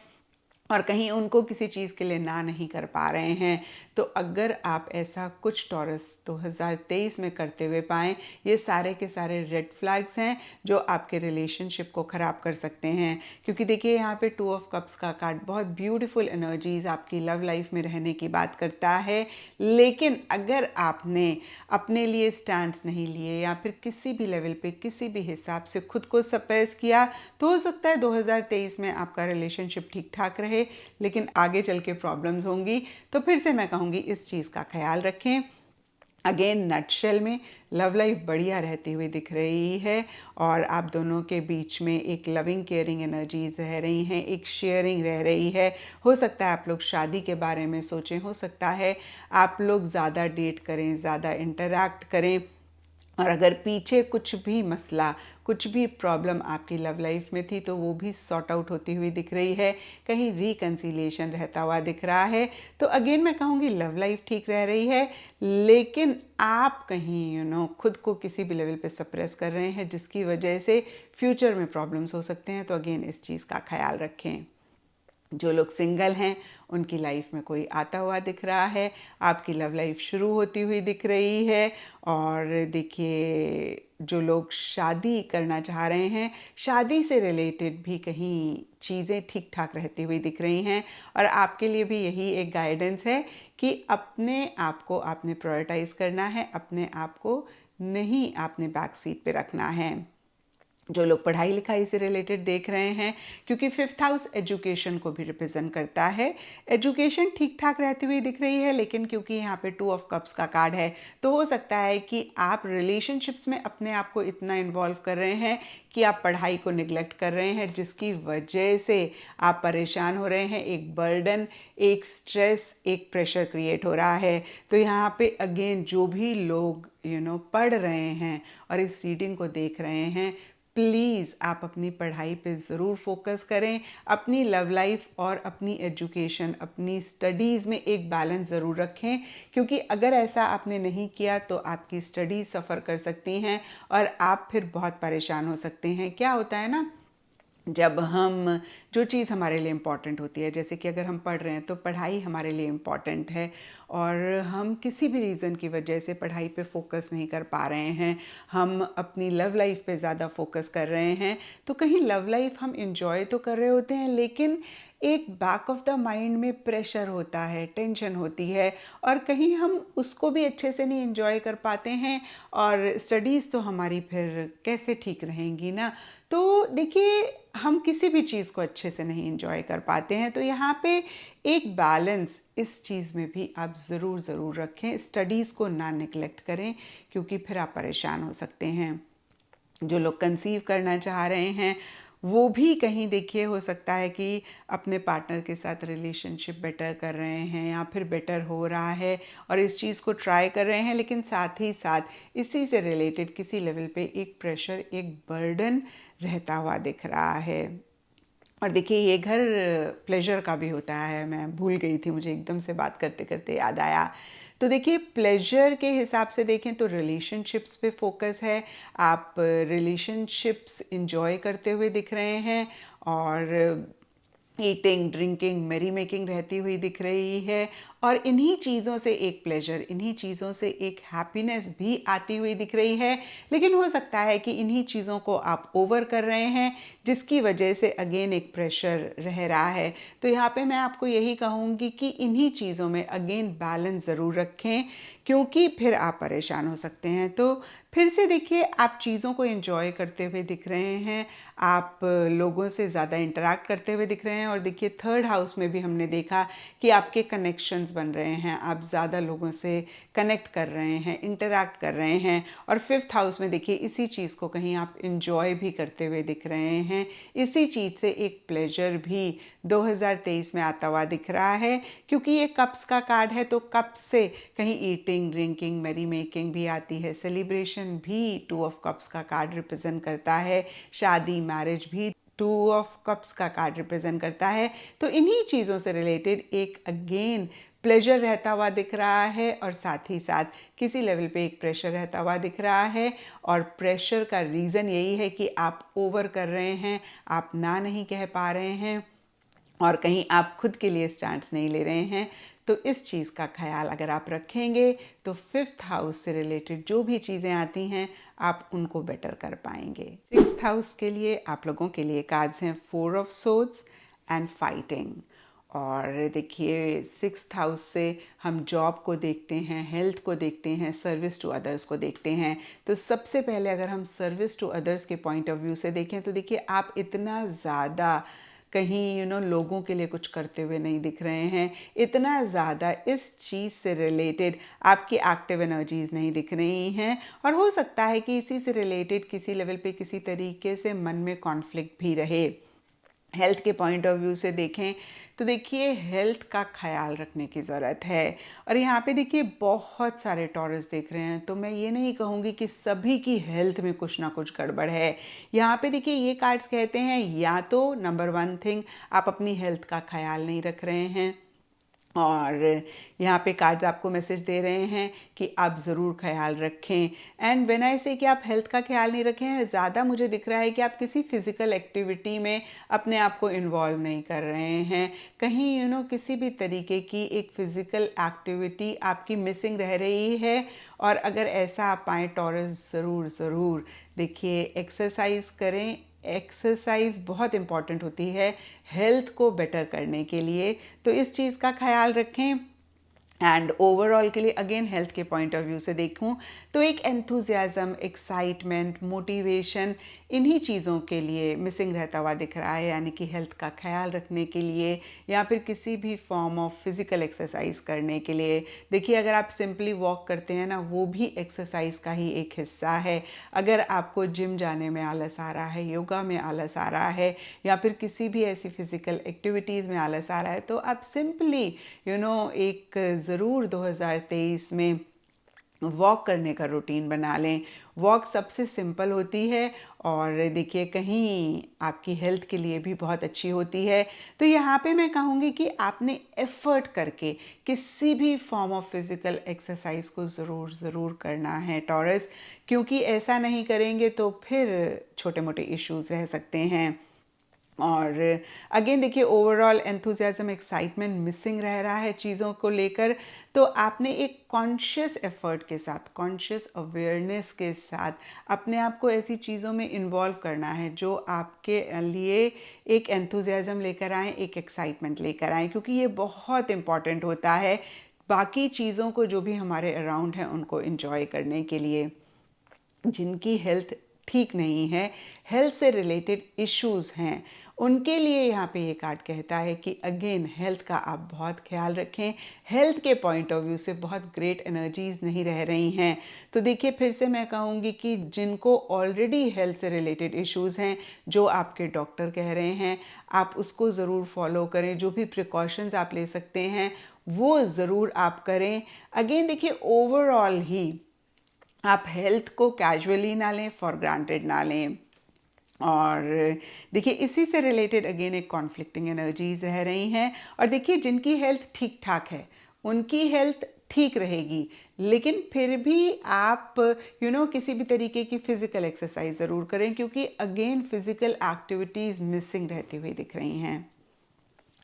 और कहीं उनको किसी चीज़ के लिए ना नहीं कर पा रहे हैं। तो अगर आप ऐसा कुछ टॉरस 2023 में करते हुए पाएँ, ये सारे के सारे रेड फ्लैग्स हैं जो आपके रिलेशनशिप को ख़राब कर सकते हैं। क्योंकि देखिए यहाँ पे 2 ऑफ कप्स का कार्ड बहुत ब्यूटीफुल एनर्जीज़ आपकी लव लाइफ में रहने की बात करता है, लेकिन अगर आपने अपने लिए स्टैंड्स नहीं लिए या फिर किसी भी लेवल पे किसी भी हिसाब से खुद को सप्रेस किया, तो हो सकता है 2023 में आपका रिलेशनशिप ठीक ठाक रहे, लेकिन आगे चल के प्रॉब्लम्स होंगी। तो फिर से मैं कहूँगी इस चीज़ का ख्याल रखें। अगेन नटशेल में लव लाइफ बढ़िया रहती हुई दिख रही है और आप दोनों के बीच में एक लविंग केयरिंग एनर्जीज रह रही हैं, एक शेयरिंग रह रही है। हो सकता है आप लोग शादी के बारे में सोचें, हो सकता है आप लोग ज़्यादा डेट करें, ज़्यादा इंटरैक्ट करें। और अगर पीछे कुछ भी मसला, कुछ भी प्रॉब्लम आपकी लव लाइफ में थी तो वो भी सॉर्ट आउट होती हुई दिख रही है, कहीं रिकन्सिलिएशन रहता हुआ दिख रहा है। तो अगेन मैं कहूँगी लव लाइफ ठीक रह रही है, लेकिन आप कहीं खुद को किसी भी लेवल पे सप्रेस कर रहे हैं, जिसकी वजह से फ्यूचर में प्रॉब्लम्स हो सकते हैं। तो अगेन इस चीज़ का ख्याल रखें। जो लोग सिंगल हैं उनकी लाइफ में कोई आता हुआ दिख रहा है, आपकी लव लाइफ शुरू होती हुई दिख रही है। और देखिए जो लोग शादी करना चाह रहे हैं, शादी से रिलेटेड भी कहीं चीज़ें ठीक ठाक रहती हुई दिख रही हैं। और आपके लिए भी यही एक गाइडेंस है कि अपने आप को आपने प्रायोरिटाइज करना है, अपने आप को नहीं आपने बैक सीट पे रखना है। जो लोग पढ़ाई लिखाई से रिलेटेड देख रहे हैं, क्योंकि फिफ्थ हाउस एजुकेशन को भी रिप्रेजेंट करता है, एजुकेशन ठीक ठाक रहती हुई दिख रही है, लेकिन क्योंकि यहाँ पे 2 ऑफ कप्स का कार्ड है तो हो सकता है कि आप रिलेशनशिप्स में अपने आप को इतना इन्वॉल्व कर रहे हैं कि आप पढ़ाई को निगलेक्ट कर रहे हैं, जिसकी वजह से आप परेशान हो रहे हैं। एक बर्डन, एक स्ट्रेस, एक प्रेशर क्रिएट हो रहा है। तो यहाँ पे अगेन जो भी लोग पढ़ रहे हैं और इस रीडिंग को देख रहे हैं, प्लीज़ आप अपनी पढ़ाई पे ज़रूर फोकस करें, अपनी लव लाइफ और अपनी एजुकेशन, अपनी स्टडीज़ में एक बैलेंस ज़रूर रखें। क्योंकि अगर ऐसा आपने नहीं किया तो आपकी स्टडीज़ सफ़र कर सकती हैं और आप फिर बहुत परेशान हो सकते हैं। क्या होता है ना, जब हम जो चीज़ हमारे लिए इम्पॉर्टेंट होती है, जैसे कि अगर हम पढ़ रहे हैं तो पढ़ाई हमारे लिए इम्पॉर्टेंट है और हम किसी भी रीज़न की वजह से पढ़ाई पे फोकस नहीं कर पा रहे हैं, हम अपनी लव लाइफ पे ज़्यादा फोकस कर रहे हैं, तो कहीं लव लाइफ हम इंजॉय तो कर रहे होते हैं लेकिन एक बैक ऑफ द माइंड में प्रेशर होता है, टेंशन होती है और कहीं हम उसको भी अच्छे से नहीं इंजॉय कर पाते हैं और स्टडीज़ तो हमारी फिर कैसे ठीक रहेंगी ना। तो देखिए, हम किसी भी चीज़ को अच्छे से नहीं इंजॉय कर पाते हैं, तो यहाँ पे एक बैलेंस इस चीज़ में भी आप ज़रूर रखें। स्टडीज़ को ना निगलेक्ट करें क्योंकि फिर आप परेशान हो सकते हैं। जो लोग कंसीव करना चाह रहे हैं वो भी कहीं देखिए हो सकता है कि अपने पार्टनर के साथ रिलेशनशिप बेटर कर रहे हैं या फिर बेटर हो रहा है और इस चीज़ को ट्राई कर रहे हैं, लेकिन साथ ही साथ इसी से रिलेटेड किसी लेवल पे एक प्रेशर, एक बर्डन रहता हुआ दिख रहा है। और देखिए, ये घर प्लेजर का भी होता है, मैं भूल गई थी, मुझे एकदम से बात करते करते याद आया। तो देखिए, प्लेजर के हिसाब से देखें तो रिलेशनशिप्स पे फोकस है, आप रिलेशनशिप्स इंजॉय करते हुए दिख रहे हैं और ईटिंग, ड्रिंकिंग, मैरी मेकिंग रहती हुई दिख रही है और इन्हीं चीज़ों से एक प्लेजर, इन्हीं चीज़ों से एक हैप्पीनेस भी आती हुई दिख रही है। लेकिन हो सकता है कि इन्हीं चीज़ों को आप ओवर कर रहे हैं जिसकी वजह से अगेन एक प्रेशर रह रहा है। तो यहाँ पे मैं आपको यही कहूँगी कि इन्हीं चीज़ों में अगेन बैलेंस ज़रूर रखें क्योंकि फिर आप परेशान हो सकते हैं। तो फिर से देखिए, आप चीज़ों को एंजॉय करते हुए दिख रहे हैं, आप लोगों से ज़्यादा इंटरैक्ट करते हुए दिख रहे हैं और देखिए, थर्ड हाउस में भी हमने देखा कि आपके कनेक्शंस बन रहे हैं, आप ज़्यादा लोगों से कनेक्ट कर रहे हैं, इंटरैक्ट कर रहे हैं और फिफ्थ हाउस में देखिए इसी चीज़ को कहीं आप इंजॉय भी करते हुए दिख रहे हैं, इसी चीज़ से एक प्लेजर भी 2023 में आता हुआ दिख रहा है क्योंकि ये कप्स का कार्ड है। तो कप से कहीं ईटिंग, ड्रिंकिंग, मैरी मेकिंग भी आती है, सेलिब्रेशन भी टू ऑफ कप्स का कार्ड रिप्रेजेंट करता है, शादी, मैरिज भी टू ऑफ कप्स का कार्ड रिप्रेजेंट करता है। तो इन्हीं चीज़ों से रिलेटेड एक अगेन प्लेजर रहता हुआ दिख रहा है और साथ ही साथ किसी लेवल पे एक प्रेशर रहता हुआ दिख रहा है और प्रेशर का रीज़न यही है कि आप ओवर कर रहे हैं, आप ना नहीं कह पा रहे हैं और कहीं आप खुद के लिए स्टैंड्स नहीं ले रहे हैं। तो इस चीज़ का ख्याल अगर आप रखेंगे तो फिफ्थ हाउस से रिलेटेड जो भी चीज़ें आती हैं आप उनको बेटर कर पाएंगे। सिक्स्थ हाउस के लिए आप लोगों के लिए कार्ड्स हैं four of swords and fighting. और देखिए, सिक्स्थ हाउस से हम जॉब को देखते हैं, हेल्थ को देखते हैं, सर्विस टू अदर्स को देखते हैं। तो सबसे पहले अगर हम सर्विस टू अदर्स के पॉइंट ऑफ व्यू से देखें तो देखिए, आप इतना ज़्यादा कहीं लोगों के लिए कुछ करते हुए नहीं दिख रहे हैं, इतना ज़्यादा इस चीज़ से रिलेटेड आपकी एक्टिव एनर्जीज़ नहीं दिख रही हैं और हो सकता है कि इसी से रिलेटेड किसी लेवल पे किसी तरीके से मन में कॉन्फ्लिक्ट भी रहे। हेल्थ के पॉइंट ऑफ व्यू से देखें तो देखिए, हेल्थ का ख्याल रखने की ज़रूरत है और यहाँ पे देखिए बहुत सारे टॉरस देख रहे हैं, तो मैं ये नहीं कहूँगी कि सभी की हेल्थ में कुछ ना कुछ गड़बड़ है। यहाँ पे देखिए, ये कार्ड्स कहते हैं या तो नंबर वन थिंग, आप अपनी हेल्थ का ख्याल नहीं रख रहे हैं और यहाँ पे कार्ड्स आपको मैसेज दे रहे हैं कि आप ज़रूर ख्याल रखें। एंड व्हेन आई से कि आप हेल्थ का ख्याल नहीं रखें, ज़्यादा मुझे दिख रहा है कि आप किसी फिज़िकल एक्टिविटी में अपने आप को इन्वॉल्व नहीं कर रहे हैं, कहीं किसी भी तरीके की एक फ़िज़िकल एक्टिविटी आपकी मिसिंग रह रही है। और अगर ऐसा आप पाएँ टॉरस, ज़रूर देखिए, एक्सरसाइज करें। एक्सरसाइज बहुत इम्पॉर्टेंट होती है हेल्थ को बेटर करने के लिए, तो इस चीज़ का ख्याल रखें। एंड ओवरऑल के लिए अगेन हेल्थ के पॉइंट ऑफ व्यू से देखूं तो एक एंथुजियाज़म, एक्साइटमेंट, मोटिवेशन, इन्हीं चीज़ों के लिए मिसिंग रहता हुआ दिख रहा है, यानी कि हेल्थ का ख्याल रखने के लिए या फिर किसी भी फॉर्म ऑफ फिज़िकल एक्सरसाइज करने के लिए। देखिए, अगर आप सिंपली वॉक करते हैं ना, वो भी एक्सरसाइज का ही एक हिस्सा है। अगर आपको जिम जाने में आलस आ रहा है, योगा में आलस आ रहा है या फिर किसी भी ऐसी फिज़िकल एक्टिविटीज़ में आलस आ रहा है, तो आप सिंपली एक ज़रूर 2023 में वॉक करने का रूटीन बना लें। वॉक सबसे सिंपल होती है और देखिए, कहीं आपकी हेल्थ के लिए भी बहुत अच्छी होती है। तो यहाँ पे मैं कहूँगी कि आपने एफर्ट करके किसी भी फॉर्म ऑफ फिज़िकल एक्सरसाइज को ज़रूर करना है टॉरस, क्योंकि ऐसा नहीं करेंगे तो फिर छोटे मोटे इश्यूज़ रह सकते हैं। और अगेन देखिए ओवरऑल एंथुजियाज्म एक्साइटमेंट मिसिंग रह रहा है चीज़ों को लेकर। तो आपने एक कॉन्शियस एफर्ट के साथ, कॉन्शियस अवेयरनेस के साथ अपने आप को ऐसी चीज़ों में इन्वॉल्व करना है जो आपके लिए एक एंथुजियाज्म लेकर आए, एक एक्साइटमेंट लेकर आए, क्योंकि ये बहुत इम्पॉर्टेंट होता है बाकी चीज़ों को जो भी हमारे अराउंड हैं उनको इन्जॉय करने के लिए। जिनकी हेल्थ ठीक नहीं है, हेल्थ से रिलेटेड इश्यूज़ हैं, उनके लिए यहाँ पे ये कार्ड कहता है कि अगेन हेल्थ का आप बहुत ख्याल रखें। हेल्थ के पॉइंट ऑफ व्यू से बहुत ग्रेट एनर्जीज नहीं रह रही हैं। तो देखिए फिर से मैं कहूँगी कि जिनको ऑलरेडी हेल्थ से रिलेटेड इश्यूज़ हैं, जो आपके डॉक्टर कह रहे हैं, आप उसको ज़रूर फॉलो करें। जो भी प्रिकॉशंस आप ले सकते हैं वो ज़रूर आप करें। अगेन देखिए ओवरऑल ही आप हेल्थ को कैजुअली ना लें, फॉर ग्रांटेड ना लें। और देखिए इसी से रिलेटेड अगेन एक कॉन्फ्लिक्टिंग एनर्जीज रह रही हैं। और देखिए जिनकी हेल्थ ठीक ठाक है उनकी हेल्थ ठीक रहेगी, लेकिन फिर भी आप किसी भी तरीके की फिज़िकल एक्सरसाइज ज़रूर करें, क्योंकि अगेन फिज़िकल एक्टिविटीज़ मिसिंग रहती हुई दिख रही हैं।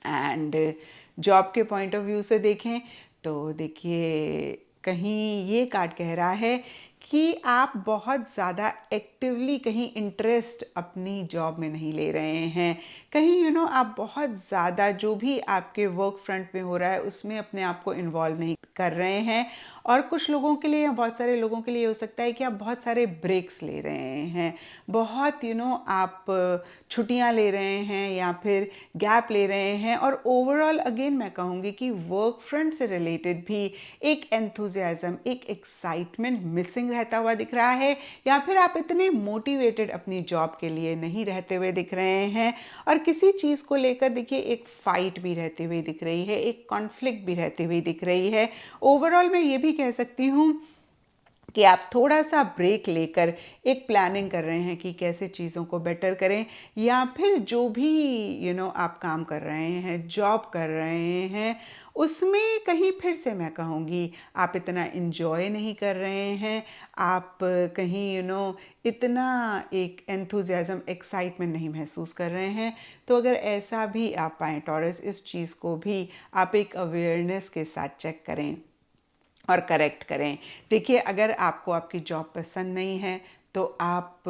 एंड जॉब के पॉइंट ऑफ व्यू से देखें तो देखिए कहीं ये कार्ड कह रहा है कि आप बहुत ज़्यादा एक्टिवली कहीं इंटरेस्ट अपनी जॉब में नहीं ले रहे हैं। कहीं आप बहुत ज़्यादा जो भी आपके वर्क फ्रंट में हो रहा है उसमें अपने आप को इन्वॉल्व नहीं कर रहे हैं। और कुछ लोगों के लिए या बहुत सारे लोगों के लिए हो सकता है कि आप बहुत सारे ब्रेक्स ले रहे हैं, बहुत आप छुट्टियां ले रहे हैं या फिर गैप ले रहे हैं। और ओवरऑल अगेन मैं कहूँगी कि वर्क फ्रंट से रिलेटेड भी एक एंथुजियाज्म, एक एक्साइटमेंट मिसिंग रहता हुआ दिख रहा है, या फिर आप इतने मोटिवेटेड अपनी जॉब के लिए नहीं रहते हुए दिख रहे हैं। और किसी चीज़ को लेकर देखिए एक फाइट भी रहती हुई दिख रही है, एक कॉन्फ्लिक्ट भी रहती हुई दिख रही है। ओवरऑल मैं ये भी कह सकती हूँ कि आप थोड़ा सा ब्रेक लेकर एक प्लानिंग कर रहे हैं कि कैसे चीज़ों को बेटर करें, या फिर जो भी आप काम कर रहे हैं, जॉब कर रहे हैं, उसमें कहीं फिर से मैं कहूँगी आप इतना इन्जॉय नहीं कर रहे हैं। आप कहीं इतना एक एंथुजियाज्म, एक्साइटमेंट नहीं महसूस कर रहे हैं। तो अगर ऐसा भी आप पाएँ टॉरस, इस चीज़ को भी आप एक अवेयरनेस के साथ चेक करें और करेक्ट करें। देखिए अगर आपको आपकी जॉब पसंद नहीं है तो आप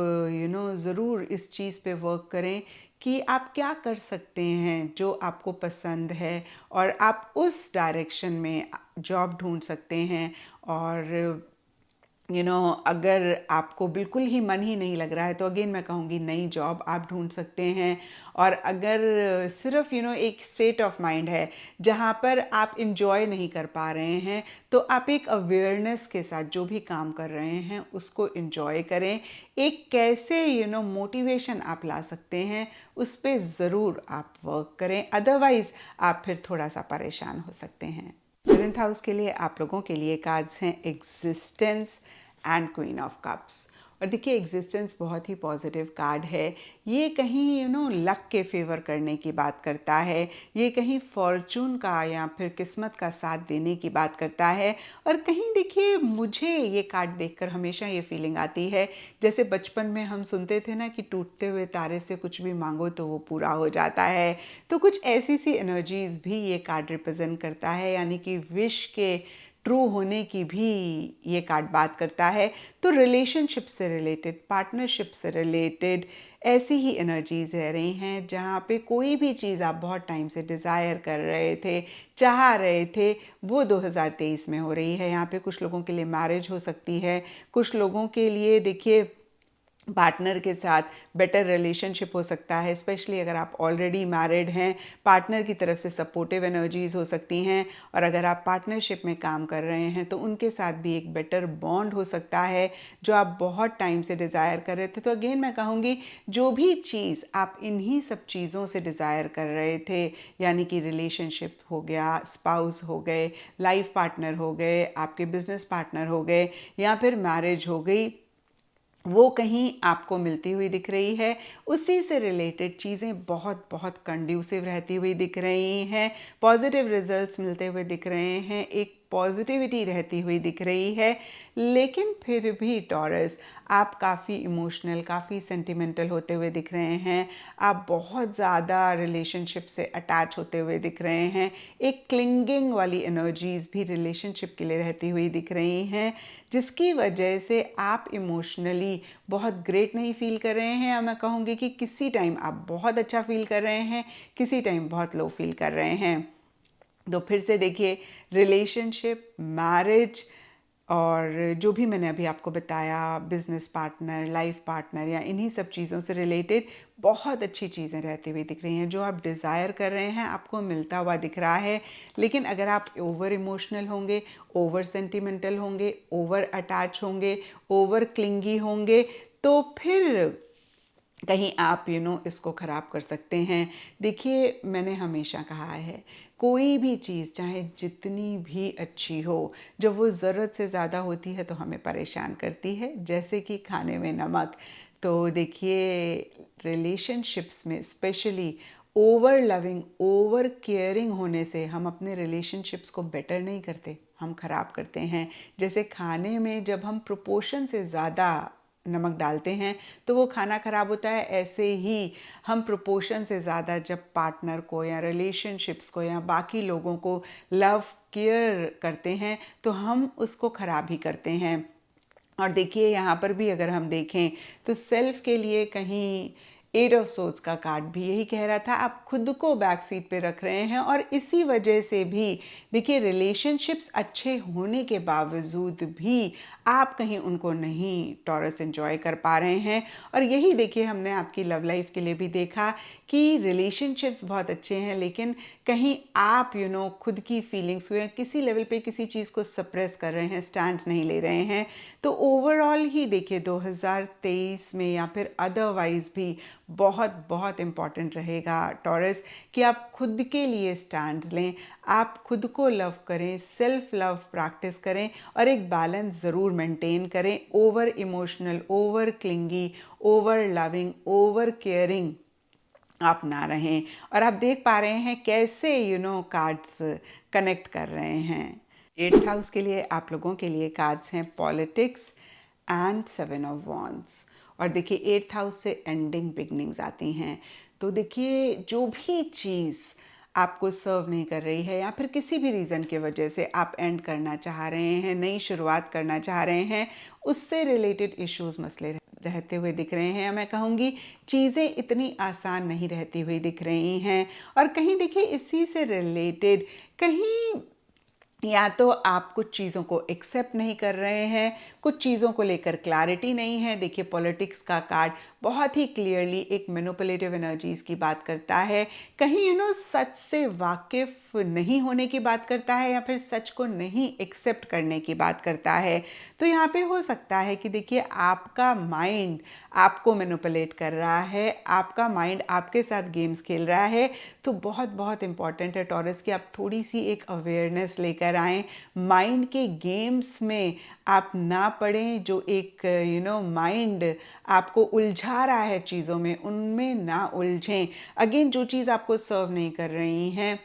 ज़रूर इस चीज़ पे वर्क करें कि आप क्या कर सकते हैं जो आपको पसंद है, और आप उस डायरेक्शन में जॉब ढूंढ सकते हैं। और अगर आपको बिल्कुल ही मन ही नहीं लग रहा है तो अगेन मैं कहूँगी नई जॉब आप ढूंढ सकते हैं। और अगर सिर्फ एक स्टेट ऑफ माइंड है जहाँ पर आप इंजॉय नहीं कर पा रहे हैं, तो आप एक अवेयरनेस के साथ जो भी काम कर रहे हैं उसको इंजॉय करें। एक कैसे मोटिवेशन आप ला सकते हैं उस पर ज़रूर आप वर्क करें, अदरवाइज़ आप फिर थोड़ा सा परेशान हो सकते हैं। 7th हाउस के लिए आप लोगों के लिए कार्ड्स हैं existence and queen of cups. और देखिए एग्जिस्टेंस बहुत ही पॉजिटिव कार्ड है। ये कहीं लक के फेवर करने की बात करता है, ये कहीं फॉर्चून का या फिर किस्मत का साथ देने की बात करता है। और कहीं देखिए मुझे ये कार्ड देखकर हमेशा ये फीलिंग आती है जैसे बचपन में हम सुनते थे ना कि टूटते हुए तारे से कुछ भी मांगो तो वो पूरा हो जाता है। तो कुछ ऐसी सी एनर्जीज भी ये कार्ड रिप्रेजेंट करता है, यानी कि विश के ट्रू होने की भी ये कार्ड बात करता है। तो रिलेशनशिप से रिलेटेड, पार्टनरशिप से रिलेटेड ऐसी ही एनर्जीज रह रही हैं जहाँ पे कोई भी चीज़ आप बहुत टाइम से डिज़ायर कर रहे थे, चाह रहे थे, वो 2023 में हो रही है। यहाँ पे कुछ लोगों के लिए मैरिज हो सकती है, कुछ लोगों के लिए देखिए पार्टनर के साथ बेटर रिलेशनशिप हो सकता है, स्पेशली अगर आप ऑलरेडी मैरिड हैं। पार्टनर की तरफ से सपोर्टिव एनर्जीज हो सकती हैं, और अगर आप पार्टनरशिप में काम कर रहे हैं तो उनके साथ भी एक बेटर बॉन्ड हो सकता है जो आप बहुत टाइम से डिज़ायर कर रहे थे। तो अगेन मैं कहूँगी जो भी चीज़ आप इन्हीं सब चीज़ों से डिज़ायर कर रहे थे, यानी कि रिलेशनशिप हो गया, स्पाउस हो गए, लाइफ पार्टनर हो गए, आपके बिजनेस पार्टनर हो गए, या फिर मैरिज हो गई, वो कहीं आपको मिलती हुई दिख रही है। उसी से रिलेटेड चीज़ें बहुत कंड्यूसिव रहती हुई दिख रही हैं, पॉजिटिव रिजल्ट्स मिलते हुए दिख रहे हैं, एक पॉजिटिविटी रहती हुई दिख रही है, लेकिन फिर भी टॉरस आप काफ़ी इमोशनल, काफ़ी सेंटिमेंटल होते हुए दिख रहे हैं। आप बहुत ज़्यादा रिलेशनशिप से अटैच होते हुए दिख रहे हैं। एक क्लिंगिंग वाली एनर्जीज़ भी रिलेशनशिप के लिए रहती हुई दिख रही हैं, जिसकी वजह से आप इमोशनली बहुत ग्रेट नहीं फील कर रहे हैं, या मैं कहूँगी कि किसी टाइम आप बहुत अच्छा फील कर रहे हैं, किसी टाइम बहुत लो फील कर रहे हैं। तो फिर से देखिए, रिलेशनशिप, मैरिज और जो भी मैंने अभी आपको बताया, बिजनेस पार्टनर, लाइफ पार्टनर या इन्हीं सब चीज़ों से रिलेटेड बहुत अच्छी चीज़ें रहती हुई दिख रही हैं। जो आप डिज़ायर कर रहे हैं आपको मिलता हुआ दिख रहा है। लेकिन अगर आप ओवर इमोशनल होंगे, ओवर सेंटिमेंटल होंगे, ओवर अटैच होंगे, ओवर क्लिंगी होंगे, तो फिर कहीं आप इसको ख़राब कर सकते हैं। देखिए, मैंने हमेशा कहा है, कोई भी चीज़ चाहे जितनी भी अच्छी हो, जब वो ज़रूरत से ज़्यादा होती है तो हमें परेशान करती है, जैसे कि खाने में नमक। तो देखिए, रिलेशनशिप्स में specially over loving, over caring होने से हम अपने रिलेशनशिप्स को बेटर नहीं करते, हम ख़राब करते हैं। जैसे खाने में जब हम प्रोपोर्शन से ज़्यादा नमक डालते हैं तो वो खाना ख़राब होता है। ऐसे ही हम प्रोपोर्शन से ज़्यादा जब पार्टनर को या रिलेशनशिप्स को या बाकी लोगों को लव केयर करते हैं तो हम उसको ख़राब ही करते हैं। और देखिए, यहाँ पर भी अगर हम देखें तो सेल्फ के लिए कहीं एट ऑफ सोर्ड्स का कार्ड भी यही कह रहा था, आप खुद को बैक सीट पे रख रहे हैं। और इसी वजह से भी देखिए, रिलेशनशिप्स अच्छे होने के बावजूद भी आप कहीं उनको नहीं टॉरस एंजॉय कर पा रहे हैं। और यही देखिए, हमने आपकी लव लाइफ के लिए भी देखा कि रिलेशनशिप्स बहुत अच्छे हैं, लेकिन कहीं आप खुद की फीलिंग्स को या किसी लेवल पे किसी चीज़ को सप्रेस कर रहे हैं, स्टैंड्स नहीं ले रहे हैं। तो ओवरऑल ही देखिए, 2023 में या फिर अदरवाइज भी बहुत बहुत इम्पॉर्टेंट रहेगा टॉरस कि आप खुद के लिए स्टैंड्स लें, आप खुद को लव करें, सेल्फ लव प्रैक्टिस करें और एक बैलेंस ज़रूर मेंटेन करें। Over emotional, over clingy, over loving, over caring आप ना रहें। और आप देख पा रहे हैं कैसे कार्ड्स कनेक्ट कर रहे हैं। 8th हाउस के लिए आप लोगों के लिए कार्ड्स हैं पॉलिटिक्स एंड 7 ऑफ वॉन्ड्स। और देखिए, 8th हाउस से एंडिंग बिगनिंग्स आती हैं। तो देखिए, जो भी चीज़ आपको सर्व नहीं कर रही है या फिर किसी भी रीज़न की वजह से आप एंड करना चाह रहे हैं, नई शुरुआत करना चाह रहे हैं, उससे रिलेटेड इश्यूज, मसले रहते हुए दिख रहे हैं। मैं कहूँगी चीज़ें इतनी आसान नहीं रहती हुई दिख रही हैं। और कहीं देखिए, इसी से रिलेटेड कहीं या तो आप कुछ चीज़ों को एक्सेप्ट नहीं कर रहे हैं, कुछ चीज़ों को लेकर क्लैरिटी नहीं है। देखिए, पॉलिटिक्स का कार्ड बहुत ही क्लियरली एक मैनिपुलेटिव एनर्जीज की बात करता है। कहीं सच से वाकिफ नहीं होने की बात करता है या फिर सच को नहीं एक्सेप्ट करने की बात करता है। तो यहाँ पे हो सकता है कि देखिए, आपका माइंड आपको मैनिपुलेट कर रहा है, आपका माइंड आपके साथ गेम्स खेल रहा है। तो बहुत बहुत इंपॉर्टेंट है टॉरस कि आप थोड़ी सी एक अवेयरनेस लेकर आएँ, माइंड के गेम्स में आप ना पड़ें। जो एक माइंड आपको उलझा रहा है चीज़ों में, उनमें ना उलझें। अगेन, जो चीज़ आपको सर्व नहीं कर रही हैं,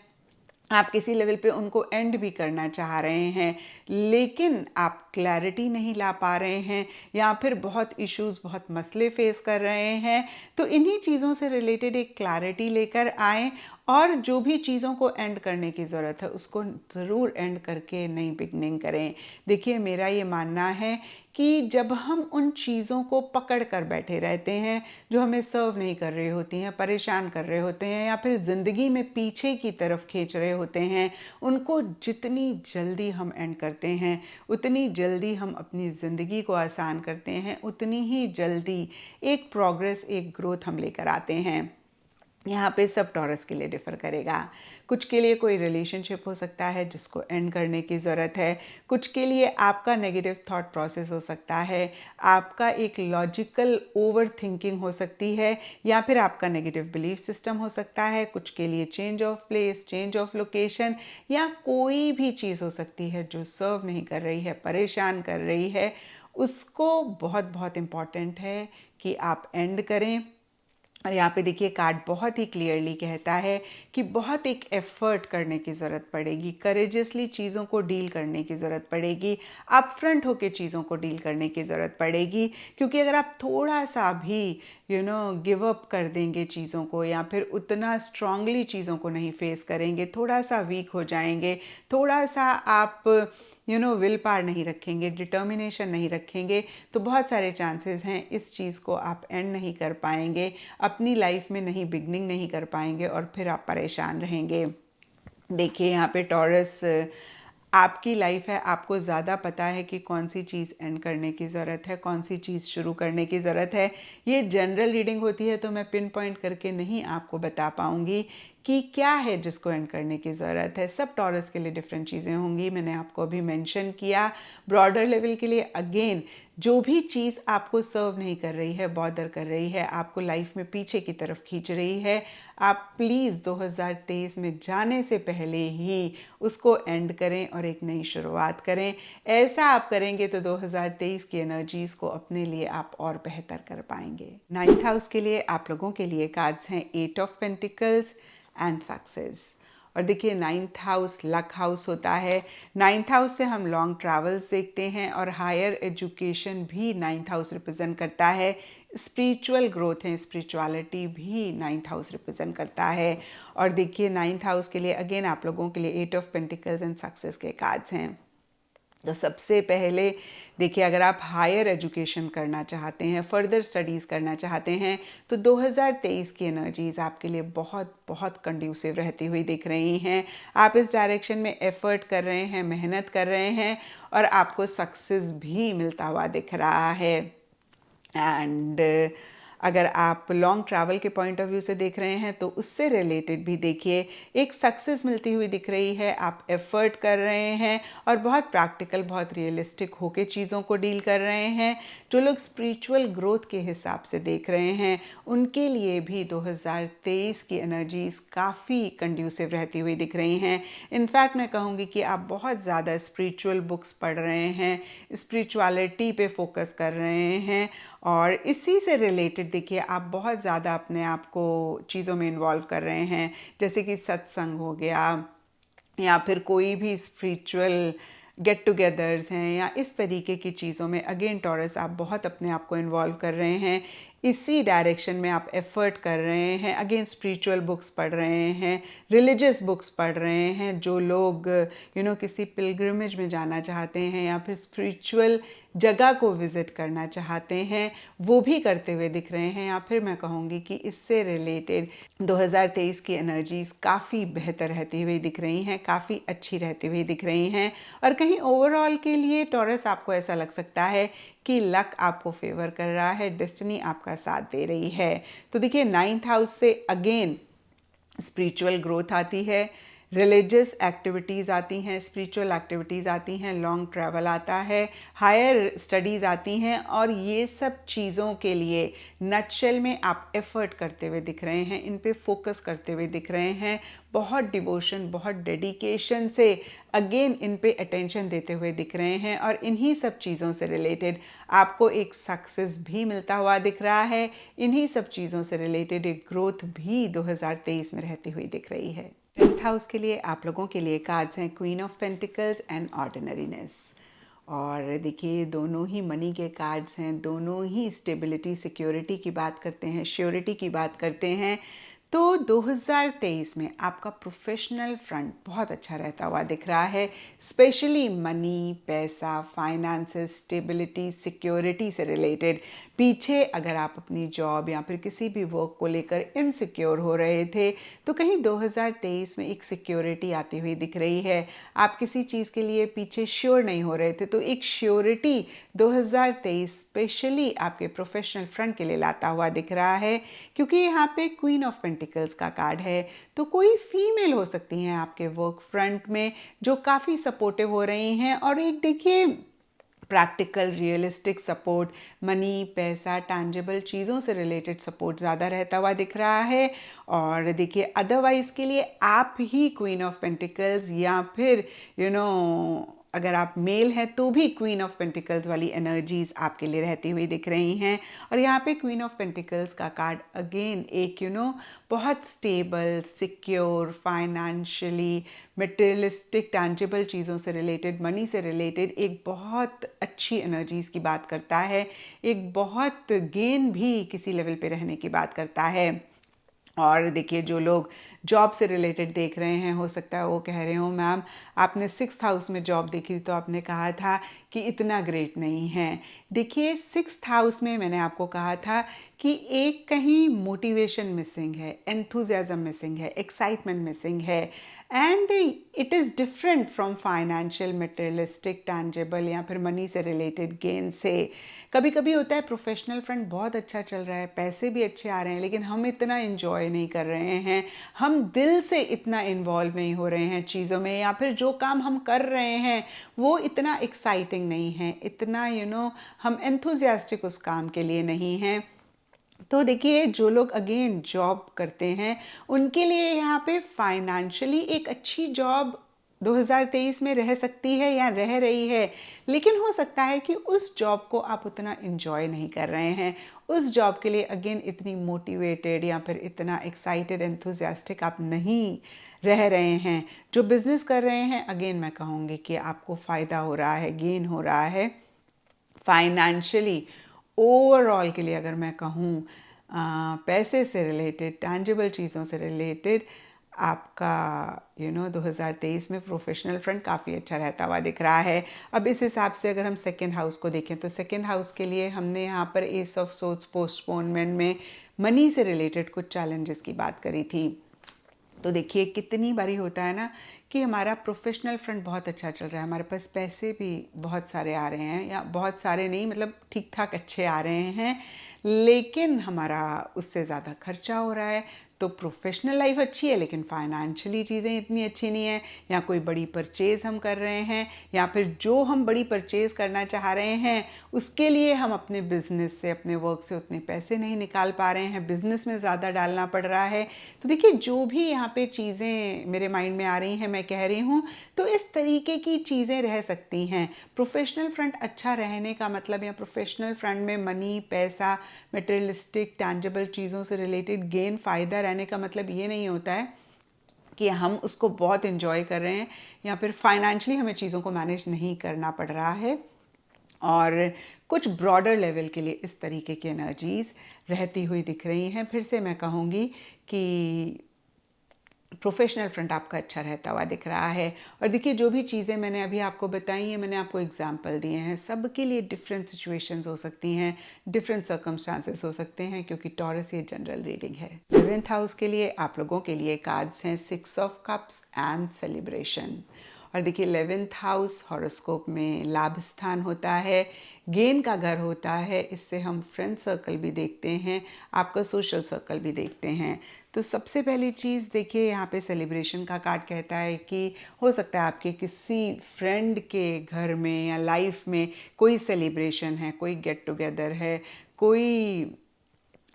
आप किसी लेवल पे उनको एंड भी करना चाह रहे हैं, लेकिन आप क्लैरिटी नहीं ला पा रहे हैं या फिर बहुत इश्यूज, बहुत मसले फेस कर रहे हैं। तो इन्हीं चीज़ों से रिलेटेड एक क्लैरिटी लेकर आएँ और जो भी चीज़ों को एंड करने की ज़रूरत है उसको ज़रूर एंड करके नई बिगनिंग करें। देखिए, मेरा ये मानना है कि जब हम उन चीज़ों को पकड़ कर बैठे रहते हैं जो हमें सर्व नहीं कर रही होती हैं, परेशान कर रहे होते हैं या फिर ज़िंदगी में पीछे की तरफ खींच रहे होते हैं, उनको जितनी जल्दी हम एंड करते हैं, उतनी जल्दी हम अपनी ज़िंदगी को आसान करते हैं, उतनी ही जल्दी एक प्रोग्रेस, एक ग्रोथ हम लेकर आते हैं। यहाँ पे सब टॉरस के लिए डिफ़र करेगा। कुछ के लिए कोई रिलेशनशिप हो सकता है जिसको एंड करने की ज़रूरत है, कुछ के लिए आपका नेगेटिव थॉट प्रोसेस हो सकता है, आपका एक लॉजिकल ओवर थिंकिंग हो सकती है, या फिर आपका नेगेटिव बिलीफ सिस्टम हो सकता है। कुछ के लिए change of place, change of location या कोई भी चीज़ हो सकती है जो सर्व नहीं कर रही है, परेशान कर रही है। उसको बहुत बहुत इम्पॉर्टेंट है कि आप एंड करें और यहाँ पे देखिए कार्ड बहुत ही क्लियरली कहता है कि बहुत एक एफर्ट करने की ज़रूरत पड़ेगी, करेजियसली चीज़ों को डील करने की ज़रूरत पड़ेगी, अपफ्रंट होके चीज़ों को डील करने की ज़रूरत पड़ेगी। क्योंकि अगर आप थोड़ा सा भी गिव अप कर देंगे चीज़ों को, या फिर उतना स्ट्रांगली चीज़ों को नहीं फेस करेंगे, थोड़ा सा वीक हो जाएंगे, थोड़ा सा आप विल पावर नहीं रखेंगे, डिटर्मिनेशन नहीं रखेंगे, तो बहुत सारे चांसेस हैं इस चीज़ को आप एंड नहीं कर पाएंगे, अपनी लाइफ में नहीं बिगनिंग नहीं कर पाएंगे, और फिर आप परेशान रहेंगे। देखिए यहाँ पे टॉरस, आपकी लाइफ है, आपको ज़्यादा पता है कि कौन सी चीज़ एंड करने की ज़रूरत है, कौन सी चीज़ शुरू करने की ज़रूरत है। ये जनरल रीडिंग होती है, तो मैं पिन पॉइंट करके नहीं आपको बता पाऊँगी कि क्या है जिसको एंड करने की ज़रूरत है। सब टॉरस के लिए डिफरेंट चीज़ें होंगी, मैंने आपको अभी मेंशन किया। ब्रॉडर लेवल के लिए अगेन, जो भी चीज़ आपको सर्व नहीं कर रही है, बॉदर कर रही है, आपको लाइफ में पीछे की तरफ खींच रही है, आप प्लीज़ 2023 में जाने से पहले ही उसको एंड करें और एक नई शुरुआत करें। ऐसा आप करेंगे तो 2023 की एनर्जीज़ को अपने लिए आप और बेहतर कर पाएंगे। 9th हाउस के लिए आप लोगों के लिए कार्ड्स हैं 8 ऑफ पेंटिकल्स एंड सक्सेस। और देखिए 9th हाउस लक हाउस होता है। 9th हाउस से हम लॉन्ग ट्रैवल्स देखते हैं, और हायर एजुकेशन भी 9th हाउस रिप्रेजेंट करता है। स्पिरिचुअल ग्रोथ है, स्पिरिचुअलिटी भी 9th हाउस रिप्रेजेंट करता है। और देखिए 9th हाउस के लिए अगेन आप लोगों के लिए 8 ऑफ पेंटिकल्स एंड सक्सेस के कार्ड्स हैं। तो सबसे पहले देखिए, अगर आप हायर एजुकेशन करना चाहते हैं, फर्दर स्टडीज़ करना चाहते हैं, तो 2023 की एनर्जीज़ आपके लिए बहुत बहुत कंड्यूसिव रहती हुई दिख रही हैं। आप इस डायरेक्शन में एफर्ट कर रहे हैं, मेहनत कर रहे हैं, और आपको सक्सेस भी मिलता हुआ दिख रहा है। एंड अगर आप लॉन्ग ट्रैवल के पॉइंट ऑफ व्यू से देख रहे हैं, तो उससे रिलेटेड भी देखिए एक सक्सेस मिलती हुई दिख रही है। आप एफर्ट कर रहे हैं और बहुत प्रैक्टिकल, बहुत रियलिस्टिक होके चीज़ों को डील कर रहे हैं। जो लोग स्पिरिचुअल ग्रोथ के हिसाब से देख रहे हैं, उनके लिए भी 2023 की एनर्जीज़ काफ़ी कंड्यूसिव रहती हुई दिख रही हैं। इनफैक्ट मैं कहूँगी कि आप बहुत ज़्यादा स्पिरिचुअल बुक्स पढ़ रहे हैं, स्पिरिचुअलिटी पे फोकस कर रहे हैं, और इसी से रिलेटेड देखिए आप बहुत ज़्यादा अपने आप को चीज़ों में इन्वॉल्व कर रहे हैं, जैसे कि सत्संग हो गया, या फिर कोई भी स्पिरिचुअल गेट टुगेदर्स हैं, या इस तरीके की चीज़ों में अगेन टॉरस आप बहुत अपने आप को इन्वॉल्व कर रहे हैं। इसी डायरेक्शन में आप एफर्ट कर रहे हैं। अगेन स्पिरिचुअल बुक्स पढ़ रहे हैं, रिलीजियस बुक्स पढ़ रहे हैं। जो लोग किसी पिलग्रिमेज में जाना चाहते हैं, या फिर स्पिरिचुअल जगह को विज़िट करना चाहते हैं, वो भी करते हुए दिख रहे हैं। या फिर मैं कहूँगी कि इससे रिलेटेड 2023 की एनर्जीज़ काफ़ी बेहतर रहती हुई दिख रही हैं, काफ़ी अच्छी रहती हुई दिख रही हैं। और कहीं ओवरऑल के लिए टॉरस आपको ऐसा लग सकता है कि लक आपको फेवर कर रहा है, डेस्टिनी आपका साथ दे रही है। तो देखिए 9th हाउस से अगेन स्पिरिचुअल ग्रोथ आती है, रिलीजियस एक्टिविटीज़ आती हैं, स्पिरिचुअल एक्टिविटीज़ आती हैं, लॉन्ग ट्रैवल आता है, हायर स्टडीज़ आती हैं, और ये सब चीज़ों के लिए नटशेल में आप एफर्ट करते हुए दिख रहे हैं, इन पे फोकस करते हुए दिख रहे हैं, बहुत डिवोशन, बहुत डेडिकेशन से अगेन इन पे अटेंशन देते हुए दिख रहे हैं। और इन्हीं सब चीज़ों से रिलेटेड आपको एक सक्सेस भी मिलता हुआ दिख रहा है। इन्हीं सब चीज़ों से रिलेटेड एक ग्रोथ भी 2023 में रहती हुई दिख रही है। 10th हाउस के लिए आप लोगों के लिए कार्ड्स हैं queen of pentacles and ordinariness. और देखिए दोनों ही मनी के कार्ड्स हैं, दोनों ही स्टेबिलिटी, सिक्योरिटी की बात करते हैं, श्योरिटी की बात करते हैं। तो 2023 में आपका प्रोफेशनल फ्रंट बहुत अच्छा रहता हुआ दिख रहा है, स्पेशली मनी, पैसा, फाइनेंसेस, स्टेबिलिटी, सिक्योरिटी से रिलेटेड। पीछे अगर आप अपनी जॉब या फिर किसी भी वर्क को लेकर इनसिक्योर हो रहे थे, तो कहीं 2023 में एक सिक्योरिटी आती हुई दिख रही है। आप किसी चीज़ के लिए पीछे श्योर नहीं हो रहे थे, तो एक श्योरिटी 2023 स्पेशली आपके प्रोफेशनल फ्रंट के लिए लाता हुआ दिख रहा है। क्योंकि यहाँ पे क्वीन ऑफ पेंटिकल्स का कार्ड है, तो कोई फीमेल हो सकती हैं आपके वर्क फ्रंट में जो काफ़ी सपोर्टिव हो रही हैं। और एक देखिए प्रैक्टिकल, रियलिस्टिक सपोर्ट, मनी, पैसा, टैंजिबल चीज़ों से रिलेटेड सपोर्ट ज़्यादा रहता हुआ दिख रहा है। और देखिए अदरवाइज़ के लिए आप ही क्वीन ऑफ पेंटिकल्स या फिर अगर आप मेल हैं तो भी क्वीन ऑफ पेंटिकल्स वाली एनर्जीज आपके लिए रहती हुई दिख रही हैं। और यहाँ पे क्वीन ऑफ पेंटिकल्स का कार्ड अगेन एक बहुत stable, secure, financially, materialistic, tangible चीज़ों से रिलेटेड, मनी से रिलेटेड एक बहुत अच्छी एनर्जीज की बात करता है, एक बहुत गेन भी किसी लेवल पे रहने की बात करता है। और देखिए, जो लोग जॉब से रिलेटेड देख रहे हैं, हो सकता है वो कह रहे हो मैम आपने 6th हाउस में जॉब देखी तो आपने कहा था कि इतना ग्रेट नहीं है। देखिए 6th हाउस में मैंने आपको कहा था कि एक कहीं मोटिवेशन मिसिंग है, एंथुजियाज्म मिसिंग है, एक्साइटमेंट मिसिंग है, and it is different from financial, materialistic, tangible या फिर मनी से रिलेटेड गेन से। कभी कभी होता है प्रोफेशनल फ्रंट बहुत अच्छा चल रहा है, पैसे भी अच्छे आ रहे हैं, लेकिन हम इतना इंजॉय नहीं कर रहे हैं, हम दिल से इतना इन्वॉल्व नहीं हो रहे हैं चीज़ों में, या फिर जो काम हम कर रहे हैं वो इतना एक्साइटिंग नहीं है, इतना हम एंथुजियास्टिक उस काम के लिए नहीं हैं। तो देखिए, जो लोग अगेन जॉब करते हैं उनके लिए यहाँ पे फाइनेंशियली एक अच्छी जॉब 2023 में रह सकती है या रह रही है, लेकिन हो सकता है कि उस जॉब को आप उतना इन्जॉय नहीं कर रहे हैं, उस जॉब के लिए अगेन इतनी मोटिवेटेड या फिर इतना एक्साइटेड, एंथुजियास्टिक आप नहीं रह रहे हैं। जो बिजनेस कर रहे हैं अगेन मैं कहूँगी कि आपको फ़ायदा हो रहा है, गेन हो रहा है फाइनेंशियली। ओवरऑल के लिए अगर मैं कहूँ पैसे से रिलेटेड, टैंजिबल चीज़ों से रिलेटेड, आपका 2023 में प्रोफेशनल फ्रंट काफ़ी अच्छा रहता हुआ दिख रहा है। अब इस हिसाब से अगर हम सेकेंड हाउस को देखें तो सेकेंड हाउस के लिए हमने यहाँ पर एस ऑफ सोर्ड्स पोस्टपोनमेंट में मनी से रिलेटेड कुछ चैलेंजेस की बात करी थी। तो देखिए, कितनी बारी होता है ना कि हमारा प्रोफेशनल फ्रंट बहुत अच्छा चल रहा है, हमारे पास पैसे भी बहुत सारे आ रहे हैं, या बहुत सारे नहीं मतलब ठीक ठाक अच्छे आ रहे हैं, लेकिन हमारा उससे ज़्यादा खर्चा हो रहा है। तो प्रोफेशनल लाइफ अच्छी है लेकिन फाइनेंशियली चीज़ें इतनी अच्छी नहीं है, या कोई बड़ी परचेज़ हम कर रहे हैं, या फिर जो हम बड़ी परचेज़ करना चाह रहे हैं उसके लिए हम अपने बिजनेस से, अपने वर्क से उतने पैसे नहीं निकाल पा रहे हैं, बिजनेस में ज़्यादा डालना पड़ रहा है। तो देखिए, जो भी यहाँ पे चीज़ें मेरे माइंड में आ रही हैं मैं कह रही हूँ, तो इस तरीके की चीज़ें रह सकती हैं। प्रोफेशनल फ्रंट अच्छा रहने का मतलब, या प्रोफेशनल फ्रंट में मनी, पैसा, मटेरियलिस्टिक, टैंजिबल चीज़ों से रिलेटेड गेन, फ़ायदा रहने का मतलब ये नहीं होता है कि हम उसको बहुत इन्जॉय कर रहे हैं या फिर फाइनेंशियली हमें चीज़ों को मैनेज नहीं करना पड़ रहा है। और कुछ ब्रॉडर लेवल के लिए इस तरीके की एनर्जीज़ रहती हुई दिख रही हैं। फिर से मैं कहूँगी कि प्रोफेशनल फ्रंट आपका अच्छा रहता हुआ दिख रहा है। और देखिए, जो भी चीज़ें मैंने अभी आपको बताई हैं, मैंने आपको एग्जांपल दिए हैं, सबके लिए डिफरेंट सिचुएशंस हो सकती हैं, डिफरेंट सर्कमस्टांसेस हो सकते हैं, क्योंकि टॉरस ये जनरल रीडिंग है। 11th हाउस के लिए आप लोगों के लिए कार्ड्स हैं 6 ऑफ कप्स एंड सेलिब्रेशन। और देखिए, 11th हाउस हॉरोस्कोप में लाभ स्थान होता है, गेन का घर होता है, इससे हम फ्रेंड सर्कल भी देखते हैं, आपका सोशल सर्कल भी देखते हैं। तो सबसे पहली चीज़ देखिए, यहाँ पे सेलिब्रेशन का कार्ड कहता है कि हो सकता है आपके किसी फ्रेंड के घर में या लाइफ में कोई सेलिब्रेशन है, कोई गेट टुगेदर है, कोई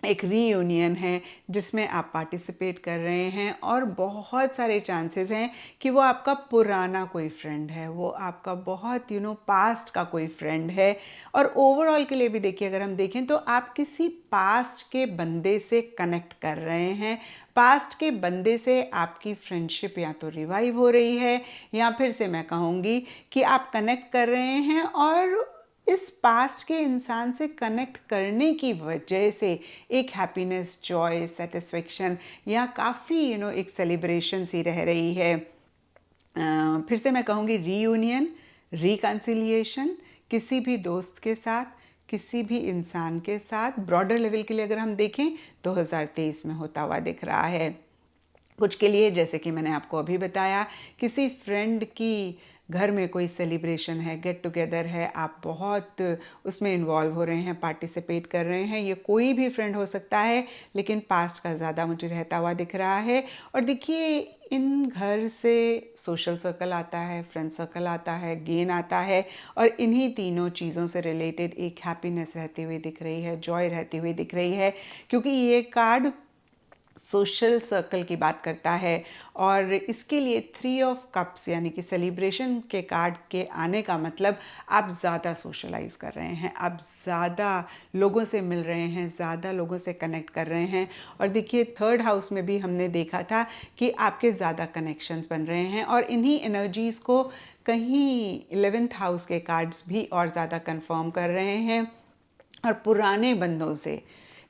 एक रीयूनियन है जिसमें आप पार्टिसिपेट कर रहे हैं, और बहुत सारे चांसेस हैं कि वो आपका पुराना कोई फ्रेंड है, वो आपका बहुत पास्ट का कोई फ्रेंड है। और ओवरऑल के लिए भी देखिए, अगर हम देखें तो आप किसी पास्ट के बंदे से कनेक्ट कर रहे हैं, पास्ट के बंदे से आपकी फ्रेंडशिप या तो रिवाइव हो रही है, या फिर से मैं कहूँगी कि आप कनेक्ट कर रहे हैं, और इस पास्ट के इंसान से कनेक्ट करने की वजह से एक हैप्पीनेस, जॉय, सेटिस्फेक्शन या काफ़ी एक सेलिब्रेशन सी रह रही है। फिर से मैं कहूँगी रीयूनियन, रिकन्सिलिएशन, किसी भी दोस्त के साथ, किसी भी इंसान के साथ, ब्रॉडर लेवल के लिए अगर हम देखें 2023 में होता हुआ दिख रहा है। कुछ के लिए, जैसे कि मैंने आपको अभी बताया, किसी फ्रेंड की घर में कोई सेलिब्रेशन है, गेट टुगेदर है, आप बहुत उसमें इन्वॉल्व हो रहे हैं, पार्टिसिपेट कर रहे हैं, ये कोई भी फ्रेंड हो सकता है, लेकिन पास्ट का ज़्यादा मुझे रहता हुआ दिख रहा है। और देखिए, इन घर से सोशल सर्कल आता है, फ्रेंड सर्कल आता है, गेन आता है, और इन्हीं तीनों चीज़ों से रिलेटेड एक हैप्पीनेस रहती हुई दिख रही है, जॉय रहती हुई दिख रही है, क्योंकि ये कार्ड सोशल सर्कल की बात करता है। और इसके लिए 3 ऑफ कप्स यानी कि सेलिब्रेशन के कार्ड के आने का मतलब आप ज़्यादा सोशलाइज कर रहे हैं, आप ज़्यादा लोगों से मिल रहे हैं, ज़्यादा लोगों से कनेक्ट कर रहे हैं। और देखिए 3rd हाउस में भी हमने देखा था कि आपके ज़्यादा कनेक्शंस बन रहे हैं, और इन्हीं एनर्जीज़ को कहीं 11th हाउस के कार्ड्स भी और ज़्यादा कंफर्म कर रहे हैं। और पुराने बंदों से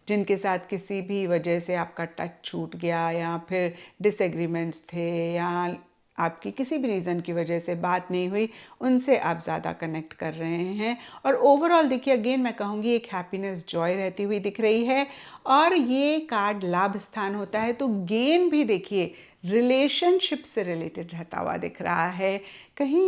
जिनके साथ किसी भी वजह से आपका टच छूट गया, या फिर डिसएग्रीमेंट्स थे, या आपकी किसी भी रीज़न की वजह से बात नहीं हुई, उनसे आप ज़्यादा कनेक्ट कर रहे हैं। और ओवरऑल देखिए अगेन मैं कहूँगी एक हैप्पीनेस जॉय रहती हुई दिख रही है। और ये कार्ड लाभ स्थान होता है, तो गेन भी देखिए रिलेशनशिप से रिलेटेड रहता हुआ दिख रहा है। कहीं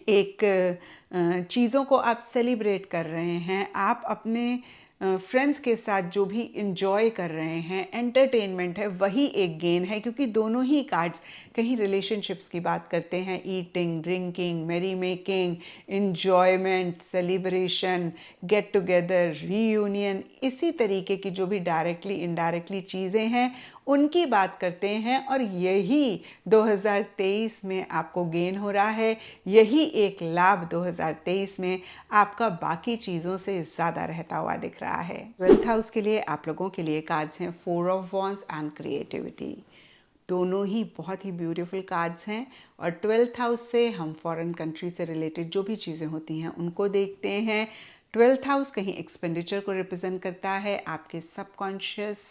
एक चीज़ों को आप सेलिब्रेट कर रहे हैं, आप अपने फ्रेंड्स के साथ जो भी इंजॉय कर रहे हैं, एंटरटेनमेंट है, वही एक गेन है। क्योंकि दोनों ही कार्ड्स कहीं रिलेशनशिप्स की बात करते हैं, eating, drinking, merry making, enjoyment, celebration, get together, reunion, इसी तरीके की जो भी डायरेक्टली इनडायरेक्टली चीज़ें हैं उनकी बात करते हैं। और यही 2023 में आपको गेन हो रहा है, यही एक लाभ 2023 में आपका बाकी चीज़ों से ज़्यादा रहता हुआ दिख रहा है। 12th हाउस के लिए आप लोगों के लिए कार्ड्स हैं 4 ऑफ वॉन्ड्स एंड क्रिएटिविटी। दोनों ही बहुत ही ब्यूटीफुल कार्ड्स हैं। और 12th हाउस से हम फॉरेन कंट्री से रिलेटेड जो भी चीज़ें होती हैं उनको देखते हैं। 12th हाउस कहीं एक्सपेंडिचर को रिप्रेजेंट करता है, आपके सबकॉन्शियस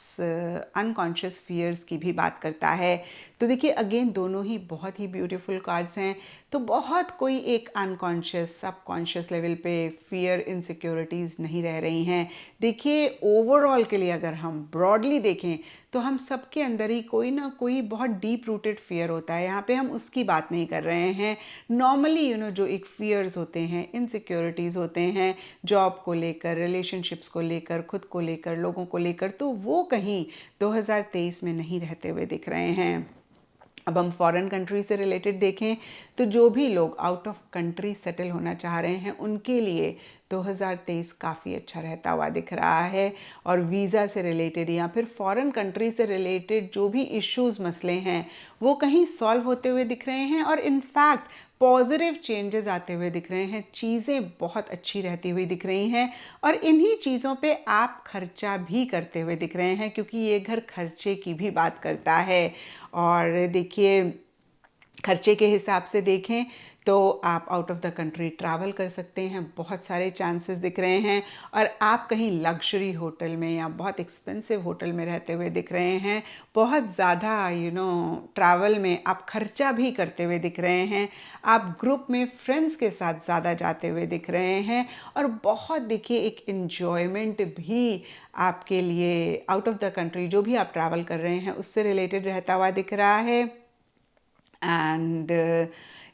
अनकॉन्शियस फियर्स की भी बात करता है। तो देखिए अगेन दोनों ही बहुत ही ब्यूटीफुल कार्ड्स हैं। तो बहुत कोई एक अनकॉन्शियस सबकॉन्शियस लेवल पे फियर इनसिक्योरिटीज़ नहीं रह रही हैं। देखिए ओवरऑल के लिए अगर हम ब्रॉडली देखें तो हम सबके अंदर ही कोई ना कोई बहुत डीप रूटेड फियर होता है। यहाँ पे हम उसकी बात नहीं कर रहे हैं। नॉर्मली जो एक फियर्स होते हैं, इनसिक्योरिटीज़ होते हैं, जॉब को लेकर, रिलेशनशिप्स को लेकर, खुद को लेकर, लोगों को लेकर, तो वो कहीं 2023 में नहीं रहते हुए दिख रहे हैं। अब हम फॉरेन कंट्री से रिलेटेड देखें तो जो भी लोग आउट ऑफ कंट्री सेटल होना चाह रहे हैं उनके लिए 2023 काफ़ी अच्छा रहता हुआ दिख रहा है। और वीज़ा से रिलेटेड या फिर फॉरेन कंट्री से रिलेटेड जो भी इश्यूज़ मसले हैं वो कहीं सॉल्व होते हुए दिख रहे हैं। और इनफैक्ट पॉजिटिव चेंजेस आते हुए दिख रहे हैं, चीज़ें बहुत अच्छी रहती हुई दिख रही हैं। और इन्हीं चीज़ों पे आप खर्चा भी करते हुए दिख रहे हैं, क्योंकि ये घर खर्चे की भी बात करता है। और देखिए खर्चे के हिसाब से देखें तो आप out of the country travel कर सकते हैं, बहुत सारे चांसेस दिख रहे हैं। और आप कहीं लग्जरी होटल में या बहुत एक्सपेंसिव होटल में रहते हुए दिख रहे हैं, बहुत ज़्यादा ट्रैवल में आप खर्चा भी करते हुए दिख रहे हैं, आप ग्रुप में फ्रेंड्स के साथ ज़्यादा जाते हुए दिख रहे हैं। और बहुत देखिए एक इन्जॉयमेंट भी आपके लिए आउट ऑफ द कंट्री जो भी आप ट्रैवल कर रहे हैं उससे रिलेटेड रहता हुआ दिख रहा है। एंड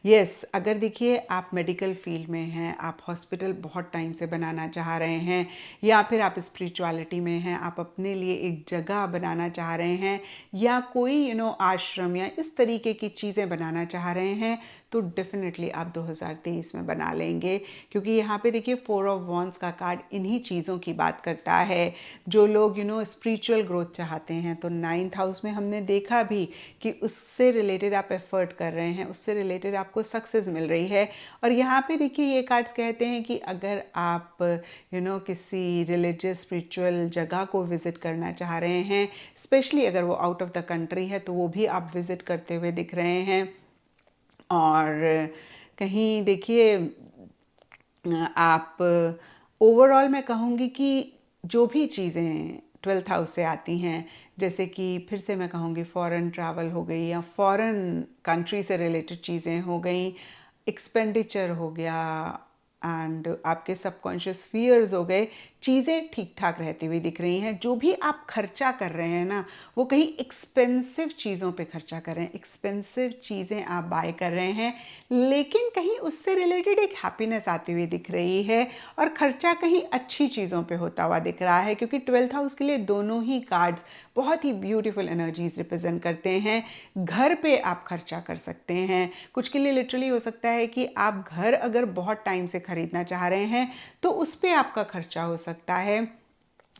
यस अगर देखिए आप मेडिकल फील्ड में हैं, आप हॉस्पिटल बहुत टाइम से बनाना चाह रहे हैं, या फिर आप स्पिरिचुअलिटी में हैं, आप अपने लिए एक जगह बनाना चाह रहे हैं, या कोई आश्रम या इस तरीके की चीज़ें बनाना चाह रहे हैं, तो डेफिनेटली आप 2023 में बना लेंगे। क्योंकि यहाँ पे देखिए 4 ऑफ वॉन्ड्स का कार्ड इन्हीं चीज़ों की बात करता है। जो लोग स्पिरिचुअल ग्रोथ चाहते हैं, तो 9th हाउस में हमने देखा भी कि उससे रिलेटेड आप एफर्ट कर रहे हैं, उससे रिलेटेड आपको सक्सेस मिल रही है। और यहाँ पे देखिए ये कार्ड्स कहते हैं कि अगर आप किसी रिलीजियस स्पिरिचुअल जगह को विज़िट करना चाह रहे हैं, स्पेशली अगर वो आउट ऑफ द कंट्री है, तो वो भी आप विज़िट करते हुए दिख रहे हैं। और कहीं देखिए आप ओवरऑल मैं कहूँगी कि जो भी चीज़ें 12th हाउस से आती हैं, जैसे कि फिर से मैं कहूँगी फॉरेन ट्रैवल हो गई, या फॉरेन कंट्री से रिलेटेड चीज़ें हो गई, एक्सपेंडिचर हो गया, एंड आपके सबकॉन्शियस फियर्स हो गए, चीज़ें ठीक ठाक रहती हुई दिख रही हैं। जो भी आप खर्चा कर रहे हैं ना, वो कहीं एक्सपेंसिव चीज़ों पे खर्चा कर रहे हैं, एक्सपेंसिव चीज़ें आप बाय कर रहे हैं, लेकिन कहीं उससे रिलेटेड एक हैप्पीनेस आती हुई दिख रही है। और खर्चा कहीं अच्छी चीज़ों पे होता हुआ दिख रहा है, क्योंकि 12th हाउस के लिए दोनों ही कार्ड्स बहुत ही ब्यूटीफुल एनर्जीज रिप्रेजेंट करते हैं। घर पे आप खर्चा कर सकते हैं, कुछ के लिए लिटरली हो सकता है कि आप घर अगर बहुत टाइम से खरीदना चाह रहे हैं तो उस पर आपका खर्चा हो सकता है।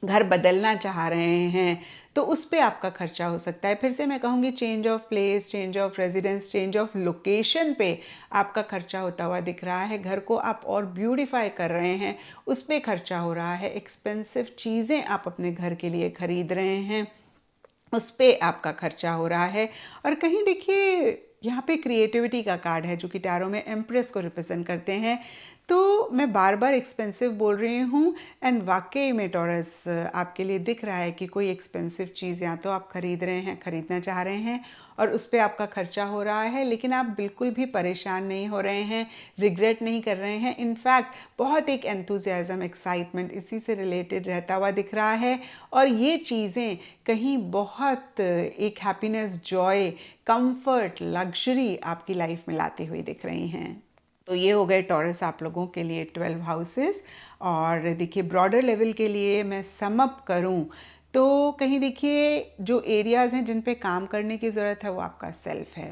घर बदलना चाह रहे हैं तो उस पे आपका खर्चा हो सकता है। फिर से मैं कहूँगी change of place, change of residence, change of location पे आपका खर्चा होता हुआ दिख रहा है। घर को आप और ब्यूटीफाई कर रहे हैं, उस पे खर्चा हो रहा है। एक्सपेंसिव चीज़ें आप अपने घर के लिए खरीद रहे हैं, उस पे आपका खर्चा हो रहा है। और कहीं देखिए यहाँ पे क्रिएटिविटी का कार्ड है जो कि टैरो में एम्प्रेस को रिप्रेजेंट करते हैं। तो मैं बार बार एक्सपेंसिव बोल रही हूँ एंड वाकई में टॉरस आपके लिए दिख रहा है कि कोई एक्सपेंसिव चीज़ या तो आप खरीद रहे हैं, खरीदना चाह रहे हैं और उस पर आपका खर्चा हो रहा है, लेकिन आप बिल्कुल भी परेशान नहीं हो रहे हैं, रिग्रेट नहीं कर रहे हैं। इनफैक्ट बहुत एक एंथुजियाज्म, एक्साइटमेंट इसी से रिलेटेड रहता हुआ दिख रहा है। और ये चीज़ें कहीं बहुत एक हैप्पीनेस, जॉय, कंफर्ट, लग्जरी आपकी लाइफ में लाती हुई दिख रही हैं। तो ये हो गए टॉरस आप लोगों के लिए 12 हाउसेस। और देखिए ब्रॉडर लेवल के लिए मैं सम अप करूं तो कहीं देखिए जो एरियाज़ हैं जिन पे काम करने की ज़रूरत है वो आपका सेल्फ है,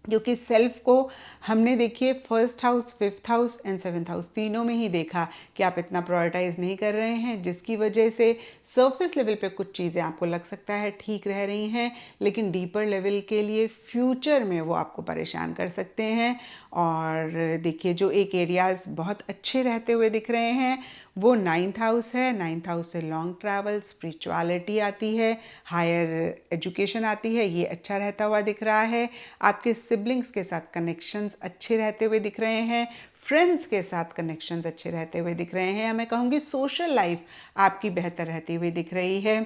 क्योंकि सेल्फ को हमने देखिए first house, fifth house and seventh house तीनों में ही देखा कि आप इतना प्रायोरिटाइज नहीं कर रहे हैं, जिसकी वजह से सरफेस लेवल पे कुछ चीज़ें आपको लग सकता है ठीक रह रही हैं, लेकिन डीपर लेवल के लिए फ्यूचर में वो आपको परेशान कर सकते हैं। और देखिए जो एक एरियाज़ बहुत अच्छे रहते हुए दिख रहे हैं वो नाइन्थ हाउस है। नाइन्थ हाउस से लॉन्ग ट्रैवल, स्पिरिचुअलिटी आती है, हायर एजुकेशन आती है, ये अच्छा रहता हुआ दिख रहा है। आपके सिबलिंग्स के साथ कनेक्शंस अच्छे रहते हुए दिख रहे हैं, फ्रेंड्स के साथ कनेक्शंस अच्छे रहते हुए दिख रहे हैं। मैं कहूँगी सोशल लाइफ आपकी बेहतर रहती हुई दिख रही है।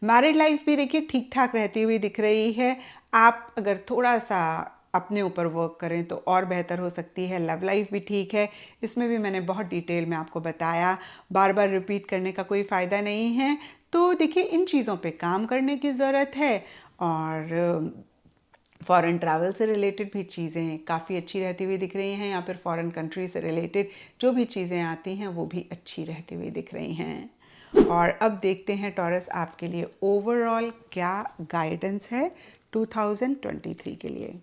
मैरिड लाइफ भी देखिए ठीक ठाक रहती हुई दिख रही है। आप अगर थोड़ा सा अपने ऊपर वर्क करें तो और बेहतर हो सकती है। लव लाइफ भी ठीक है, इसमें भी मैंने बहुत डिटेल में आपको बताया, बार बार रिपीट करने का कोई फ़ायदा नहीं है। तो देखिए इन चीज़ों पे काम करने की ज़रूरत है। और फॉरेन ट्रैवल से रिलेटेड भी चीज़ें काफ़ी अच्छी रहती हुई दिख रही हैं, या फिर फॉरेन कंट्री से रिलेटेड जो भी चीज़ें आती हैं वो भी अच्छी रहती हुई दिख रही हैं। और अब देखते हैं टॉरस आपके लिए ओवरऑल क्या गाइडेंस है 2023 के लिए।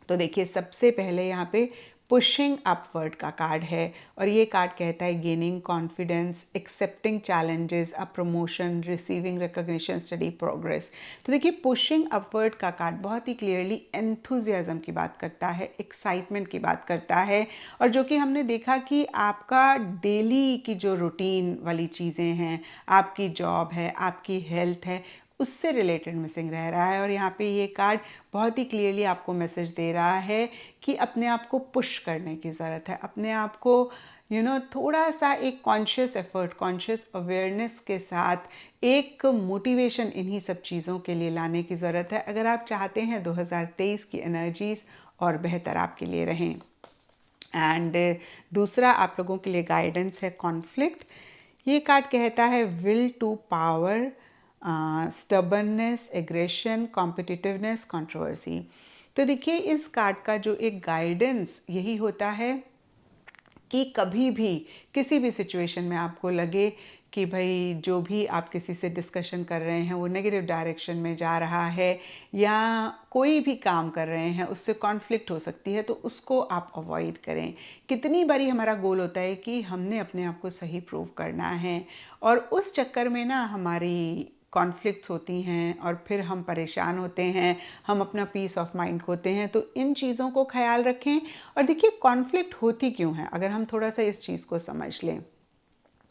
तो देखिए सबसे पहले यहाँ पे पुशिंग अपवर्ड का कार्ड है और ये कार्ड कहता है गेनिंग कॉन्फिडेंस, एक्सेप्टिंग चैलेंजेस, अ promotion, receiving recognition, study progress. तो देखिए पुशिंग अपवर्ड का कार्ड बहुत ही क्लियरली एंथुजियाज्म की बात करता है, एक्साइटमेंट की बात करता है। और जो कि हमने देखा कि आपका डेली की जो रूटीन वाली चीज़ें हैं, आपकी जॉब है, आपकी हेल्थ है, उससे रिलेटेड मिसिंग रह रहा है। और यहाँ पे ये कार्ड बहुत ही क्लियरली आपको मैसेज दे रहा है कि अपने आप को पुश करने की ज़रूरत है, अपने आप को थोड़ा सा एक कॉन्शियस एफर्ट, कॉन्शियस अवेयरनेस के साथ एक मोटिवेशन इन्हीं सब चीज़ों के लिए लाने की ज़रूरत है, अगर आप चाहते हैं 2023 की एनर्जीज और बेहतर आपके लिए रहें। एंड दूसरा आप लोगों के लिए गाइडेंस है कॉन्फ्लिक्ट। ये कार्ड कहता है will to power, stubbornness, aggression, competitiveness, controversy. तो देखिए इस कार्ड का जो एक गाइडेंस यही होता है कि कभी भी किसी भी सिचुएशन में आपको लगे कि भाई जो भी आप किसी से डिस्कशन कर रहे हैं वो नेगेटिव डायरेक्शन में जा रहा है, या कोई भी काम कर रहे हैं उससे कॉन्फ्लिक्ट हो सकती है, तो उसको आप अवॉइड करें। कितनी बारी हमारा गोल होता है कि हमने अपने आप को सही प्रूव करना है और उस चक्कर में ना हमारी कॉन्फ्लिक्ट्स होती हैं और फिर हम परेशान होते हैं, हम अपना पीस ऑफ माइंड खोते हैं। तो इन चीज़ों को ख्याल रखें। और देखिए कॉन्फ्लिक्ट होती क्यों है, अगर हम थोड़ा सा इस चीज़ को समझ लें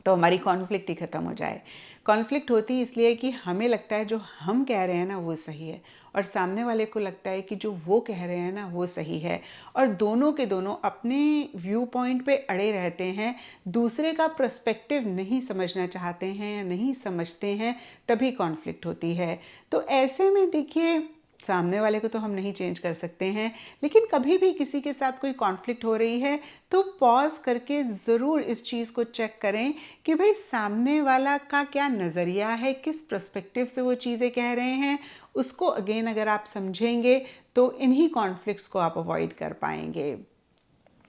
तो हमारी कॉन्फ्लिक्ट ही ख़त्म हो जाए। कॉन्फ्लिक्ट होती इसलिए कि हमें लगता है जो हम कह रहे हैं ना वो सही है और सामने वाले को लगता है कि जो वो कह रहे हैं ना वो सही है, और दोनों के दोनों अपने व्यू पॉइंट पे अड़े रहते हैं, दूसरे का पर्सपेक्टिव नहीं समझना चाहते हैं या नहीं समझते हैं, तभी कॉन्फ्लिक्ट होती है। तो ऐसे में देखिए सामने वाले को तो हम नहीं चेंज कर सकते हैं, लेकिन कभी भी किसी के साथ कोई कॉन्फ्लिक्ट हो रही है तो पॉज करके ज़रूर इस चीज़ को चेक करें कि भाई सामने वाला का क्या नज़रिया है, किस पर्सपेक्टिव से वो चीज़ें कह रहे हैं। उसको अगेन अगर आप समझेंगे तो इन्हीं कॉन्फ्लिक्ट्स को आप अवॉइड कर पाएंगे।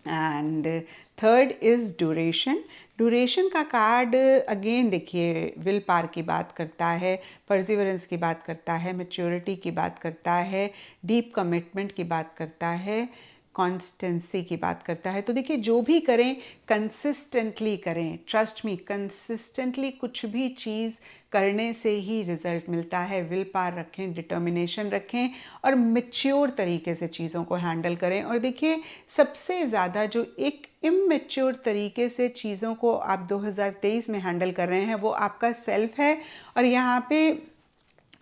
And third is duration. Duration का कार्ड अगेन देखिए विल पावर की बात करता है, परसिवरेंस की बात करता है, मैच्योरिटी की बात करता है, डीप कमिटमेंट की बात करता है, कॉन्स्टेंसी की बात करता है। तो देखिए जो भी करें कंसिस्टेंटली करें, ट्रस्ट मी, कंसिस्टेंटली कुछ भी चीज़ करने से ही रिजल्ट मिलता है। विल पावर रखें, डिटर्मिनेशन रखें और मैच्योर तरीके से चीज़ों को हैंडल करें। और देखिए सबसे ज़्यादा जो एक इमेच्योर तरीके से चीज़ों को आप 2023 में हैंडल कर रहे हैं वो आपका सेल्फ है। और यहाँ पे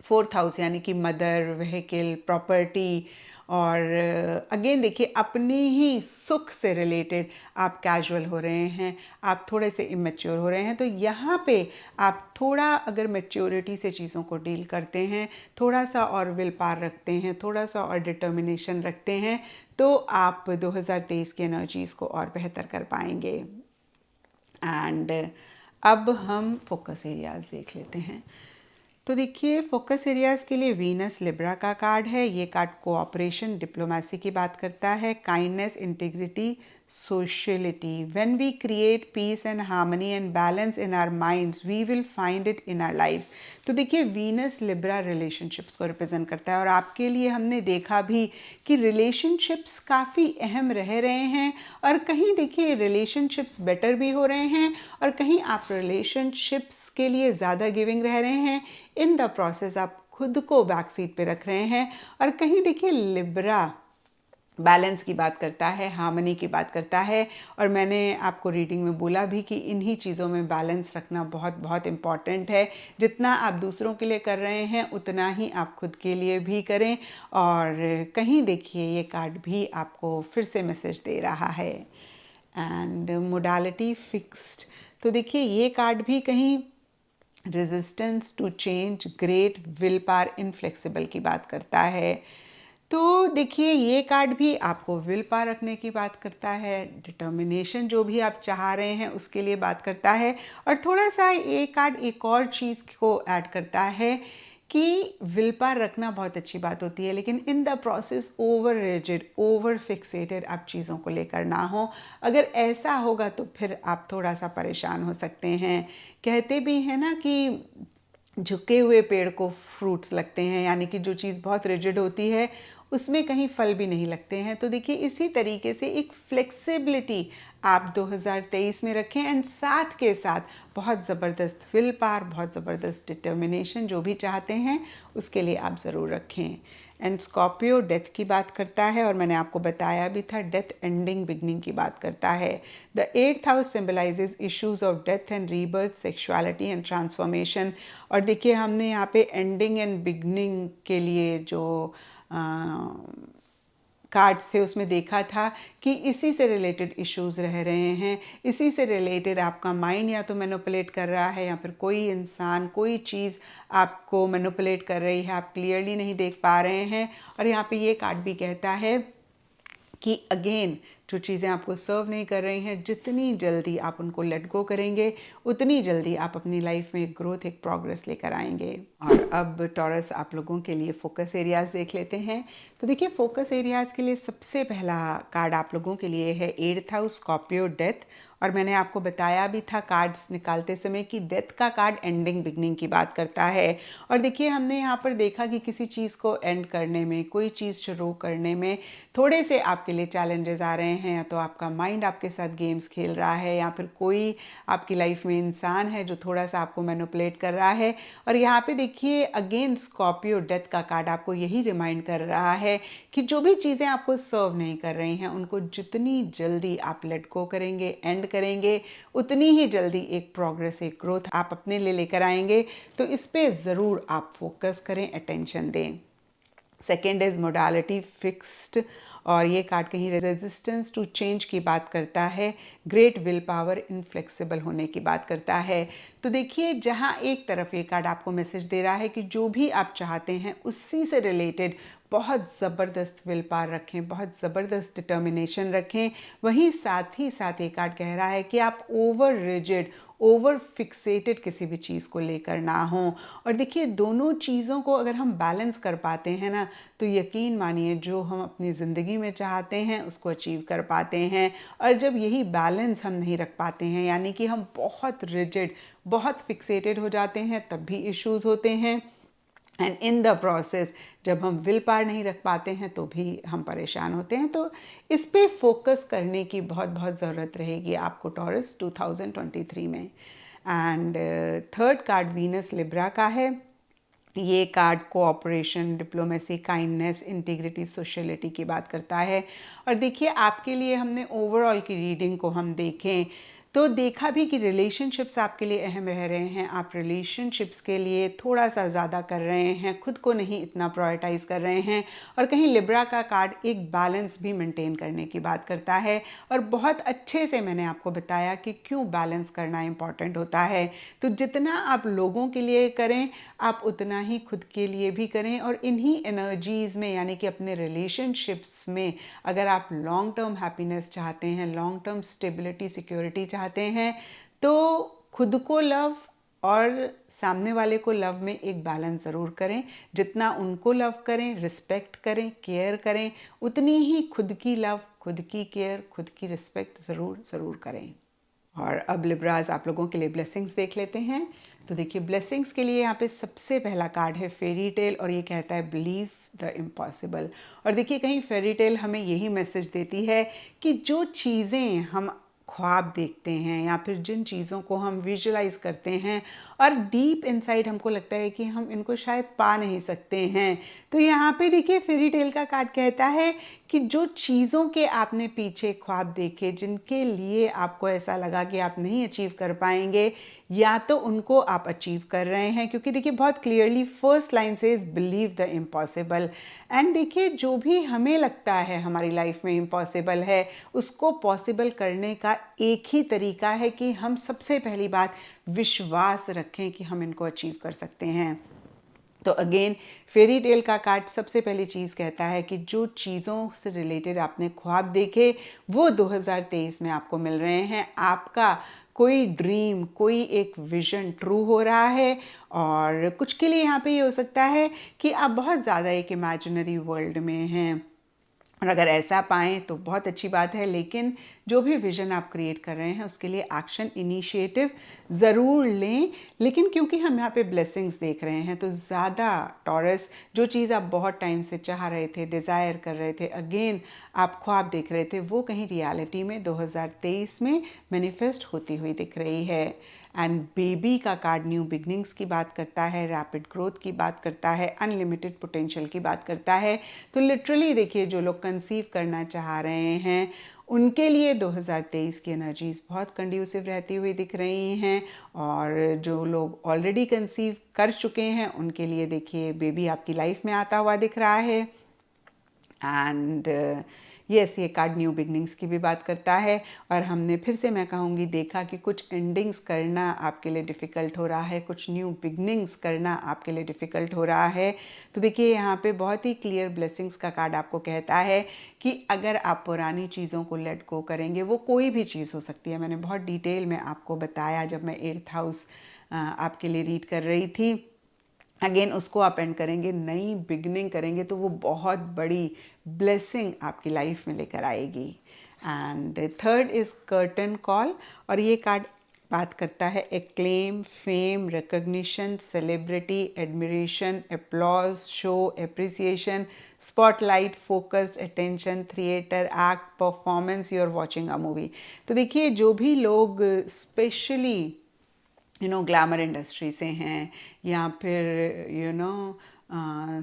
4th हाउस यानी कि मदर, व्हीकल, प्रॉपर्टी और अगेन देखिए अपनी ही सुख से रिलेटेड आप कैजुअल हो रहे हैं, आप थोड़े से इमेच्योर हो रहे हैं। तो यहाँ पे आप थोड़ा अगर मैच्योरिटी से चीज़ों को डील करते हैं, थोड़ा सा और विल पावर रखते हैं, थोड़ा सा और डिटर्मिनेशन रखते हैं, तो आप 2023 की एनर्जीज़ को और बेहतर कर पाएंगे। एंड अब हम फोकस एरियाज देख लेते हैं। तो देखिए फोकस एरियाज़ के लिए वीनस लिब्रा का कार्ड है। ये कार्ड कोऑपरेशन, डिप्लोमेसी की बात करता है, kindness, integrity, sociality. When we create peace and harmony and balance in our minds we will find it in our lives. तो देखिए वीनस लिब्रा रिलेशनशिप्स को रिप्रेजेंट करता है और आपके लिए हमने देखा भी कि रिलेशनशिप्स काफ़ी अहम रह रहे हैं और कहीं देखिए रिलेशनशिप्स बेटर भी हो रहे हैं और कहीं आप रिलेशनशिप्स के लिए ज़्यादा गिविंग रह रहे हैं। इन द प्रोसेस आप खुद को बैक सीट पे रख रहे हैं। और कहीं देखिए लिब्रा बैलेंस की बात करता है, हार्मनी की बात करता है। और मैंने आपको रीडिंग में बोला भी कि इन्हीं चीज़ों में बैलेंस रखना बहुत बहुत इम्पॉर्टेंट है। जितना आप दूसरों के लिए कर रहे हैं उतना ही आप खुद के लिए भी करें। और कहीं देखिए ये कार्ड भी आपको फिर से मैसेज दे रहा है। And modality fixed. तो देखिए ये कार्ड भी कहीं resistance to change, great will power, inflexible की बात करता है। तो देखिए ये कार्ड भी आपको विल पावर रखने की बात करता है, डिटर्मिनेशन जो भी आप चाह रहे हैं उसके लिए बात करता है। और थोड़ा सा ये कार्ड एक और चीज़ को ऐड करता है कि विल पावर रखना बहुत अच्छी बात होती है, लेकिन in the process over rigid, over fixated आप चीज़ों को लेकर ना हो। अगर ऐसा होगा तो फिर आप थोड़ा सा परेशान हो सकते हैं। कहते भी हैं ना कि झुके हुए पेड़ को फ्रूट्स लगते हैं, यानी कि जो चीज़ बहुत रिजिड होती है उसमें कहीं फल भी नहीं लगते हैं। तो देखिए इसी तरीके से एक फ्लेक्सिबिलिटी आप 2023 में रखें एंड साथ के साथ बहुत ज़बरदस्त विल पावर, बहुत ज़बरदस्त डिटर्मिनेशन जो भी चाहते हैं उसके लिए आप ज़रूर रखें। एंड स्कॉर्पियो डेथ की बात करता है और मैंने आपको बताया भी था डेथ एंडिंग बिगनिंग की बात करता है। The 8th house symbolises issues of death and rebirth, sexuality and transformation. और देखिए हमने यहाँ पे एंडिंग एंड बिगनिंग के लिए जो कार्ड्स थे उसमें देखा था कि इसी से रिलेटेड इश्यूज रह रहे हैं, इसी से रिलेटेड आपका माइंड या तो मैनिपुलेट कर रहा है या फिर कोई इंसान, कोई चीज़ आपको मैनिपुलेट कर रही है, आप क्लियरली नहीं देख पा रहे हैं। और यहाँ पे ये कार्ड भी कहता है कि अगेन जो चीज़ें आपको सर्व नहीं कर रही हैं, जितनी जल्दी आप उनको लेट गो करेंगे उतनी जल्दी आप अपनी लाइफ में एक ग्रोथ, एक प्रोग्रेस लेकर आएंगे। और अब टॉरस आप लोगों के लिए फोकस एरियाज़ देख लेते हैं। तो देखिए फोकस एरियाज़ के लिए सबसे पहला कार्ड आप लोगों के लिए है 8th हाउस, स्कॉर्पियो डेथ। और मैंने आपको बताया भी था कार्ड्स निकालते समय कि डेथ का कार्ड एंडिंग बिगनिंग की बात करता है। और देखिए हमने यहाँ पर देखा कि किसी चीज़ को एंड करने में, कोई चीज़ शुरू करने में थोड़े से आपके लिए चैलेंजेस आ रहे हैं, या तो आपका माइंड आपके साथ गेम्स खेल रहा है या फिर कोई आपकी लाइफ में इंसान है जो थोड़ा सा आपको मैनिपुलेट कर रहा है। और यहाँ पे देखिए अगेन स्कॉर्पियो डेथ का कार्ड आपको यही रिमाइंड कर रहा है कि जो भी चीज़ें आपको सर्व नहीं कर रही हैं उनको जितनी जल्दी आप लेट गो करेंगे, एंड करेंगे, उतनी ही जल्दी एक प्रोग्रेस, एक ग्रोथ आप अपने लिए लेकर आएंगे। तो इस पे ज़रूर आप फोकस करें, अटेंशन दें। सेकेंड इज मोडालिटी फिक्स्ड और ये कार्ड कहीं रेजिस्टेंस टू चेंज की बात करता है, ग्रेट विल पावर, इनफ्लेक्सिबल होने की बात करता है। तो देखिए जहाँ एक तरफ ये कार्ड आपको मैसेज दे रहा है कि जो भी आप चाहते हैं उसी से रिलेटेड बहुत ज़बरदस्त विल पावर रखें, बहुत ज़बरदस्त डिटर्मिनेशन रखें, वहीं साथ ही साथ ये कार्ड कह रहा है कि आप ओवर रिजिड, ओवर फिक्सेटेड किसी भी चीज़ को लेकर ना हो। और देखिए दोनों चीज़ों को अगर हम बैलेंस कर पाते हैं ना तो यकीन मानिए जो हम अपनी ज़िंदगी में चाहते हैं उसको अचीव कर पाते हैं। और जब यही बैलेंस हम नहीं रख पाते हैं, यानी कि हम बहुत रिजिड, बहुत फिक्सेटेड हो जाते हैं, तब भी इश्यूज़ होते हैं। एंड इन द प्रोसेस जब हम विल पावर नहीं रख पाते हैं तो भी हम परेशान होते हैं। तो इस पे फोकस करने की बहुत बहुत ज़रूरत रहेगी आपको टॉरस 2023 में। And third card Venus Libra का है। ये card cooperation, diplomacy, kindness, integrity, sociality की बात करता है। और देखिए आपके लिए हमने ओवरऑल की रीडिंग को हम देखें तो देखा भी कि रिलेशनशिप्स आपके लिए अहम रह रहे हैं। आप रिलेशनशिप्स के लिए थोड़ा सा ज़्यादा कर रहे हैं, खुद को नहीं इतना प्रायोरिटाइज कर रहे हैं। और कहीं लिब्रा का कार्ड एक बैलेंस भी मेंटेन करने की बात करता है। और बहुत अच्छे से मैंने आपको बताया कि क्यों बैलेंस करना इम्पॉर्टेंट होता है। तो जितना आप लोगों के लिए करें, आप उतना ही खुद के लिए भी करें। और इन्हीं एनर्जीज़ में, यानी कि अपने रिलेशनशिप्स में, अगर आप लॉन्ग टर्म हैप्पीनेस चाहते हैं, लॉन्ग टर्म स्टेबिलिटी, सिक्योरिटी चाहते हैं, तो खुद को लव और सामने वाले को लव में एक बैलेंस ज़रूर करें। जितना उनको लव करें, रिस्पेक्ट करें, केयर करें, उतनी ही खुद की लव, खुद की केयर, खुद की रिस्पेक्ट ज़रूर ज़रूर करें। और अब लिब्राज आप लोगों के लिए ब्लेसिंग्स देख लेते हैं। तो देखिए ब्लेसिंग्स के लिए यहाँ पे सबसे पहला कार्ड है फेरी टेल, और ये कहता है बिलीव द इम्पॉसिबल। और देखिए कहीं फेरी टेल हमें यही मैसेज देती है कि जो चीज़ें हम ख्वाब देखते हैं या फिर जिन चीज़ों को हम विजुलाइज करते हैं और डीप इनसाइड हमको लगता है कि हम इनको शायद पा नहीं सकते हैं, तो यहाँ पे देखिए फेरी टेल का कार्ड कहता है कि जो चीज़ों के आपने पीछे ख्वाब देखे, जिनके लिए आपको ऐसा लगा कि आप नहीं अचीव कर पाएंगे, या तो उनको आप अचीव कर रहे हैं। क्योंकि देखिए बहुत क्लियरली फर्स्ट लाइन से is believe the impossible. And देखिए जो भी हमें लगता है हमारी लाइफ में इम्पॉसिबल है, उसको पॉसिबल करने का एक ही तरीका है कि हम सबसे पहली बात विश्वास रखें कि हम इनको अचीव कर सकते हैं। तो अगेन फेरी टेल का कार्ड सबसे पहली चीज़ कहता है कि जो चीज़ों से रिलेटेड आपने ख्वाब देखे वो 2023 में आपको मिल रहे हैं। आपका कोई ड्रीम, कोई एक विजन ट्रू हो रहा है। और कुछ के लिए यहाँ पे ये हो सकता है कि आप बहुत ज़्यादा एक इमेजिनरी वर्ल्ड में हैं, और अगर ऐसा पाएँ तो बहुत अच्छी बात है। लेकिन जो भी विज़न आप क्रिएट कर रहे हैं उसके लिए एक्शन, इनिशिएटिव ज़रूर लें। लेकिन क्योंकि हम यहाँ पे ब्लेसिंग्स देख रहे हैं तो ज़्यादा टॉरस, जो चीज़ आप बहुत टाइम से चाह रहे थे, डिज़ायर कर रहे थे, अगेन आप ख्वाब देख रहे थे, वो कहीं रियलिटी में 2023 में मैनिफेस्ट होती हुई दिख रही है। एंड बेबी का कार्ड न्यू बिगनिंग्स की बात करता है, रैपिड ग्रोथ की बात करता है, अनलिमिटेड पोटेंशियल की बात करता है। तो लिटरली देखिए जो लोग कंसीव करना चाह रहे हैं उनके लिए 2023 की एनर्जीज बहुत कंड्यूसिव रहती हुई दिख रही हैं। और जो लोग ऑलरेडी कंसीव कर चुके हैं उनके लिए देखिए बेबी आपकी लाइफ में आता हुआ दिख रहा है। एंड यस, ये कार्ड न्यू बिगनिंग्स की भी बात करता है। और हमने फिर से, मैं कहूँगी, देखा कि कुछ एंडिंग्स करना आपके लिए डिफ़िकल्ट हो रहा है, कुछ न्यू बिगनिंग्स करना आपके लिए डिफ़िकल्ट हो रहा है। तो देखिए यहाँ पे बहुत ही क्लियर ब्लेसिंग्स का कार्ड आपको कहता है कि अगर आप पुरानी चीज़ों को लेट गो करेंगे, वो कोई भी चीज़ हो सकती है, मैंने बहुत डिटेल में आपको बताया जब मैं 8th हाउस आपके लिए रीड कर रही थी। अगेन उसको आप एंड करेंगे, नई बिगनिंग करेंगे, तो वो बहुत बड़ी ब्लेसिंग आपकी लाइफ में लेकर आएगी। And third is curtain call, और ये कार्ड बात करता है acclaim, fame, recognition, celebrity, admiration, applause, show, appreciation, spotlight, focused attention, theatre, act, performance, you are watching a movie. तो देखिए जो भी लोग स्पेशली ग्लैमर इंडस्ट्री से हैं या फिर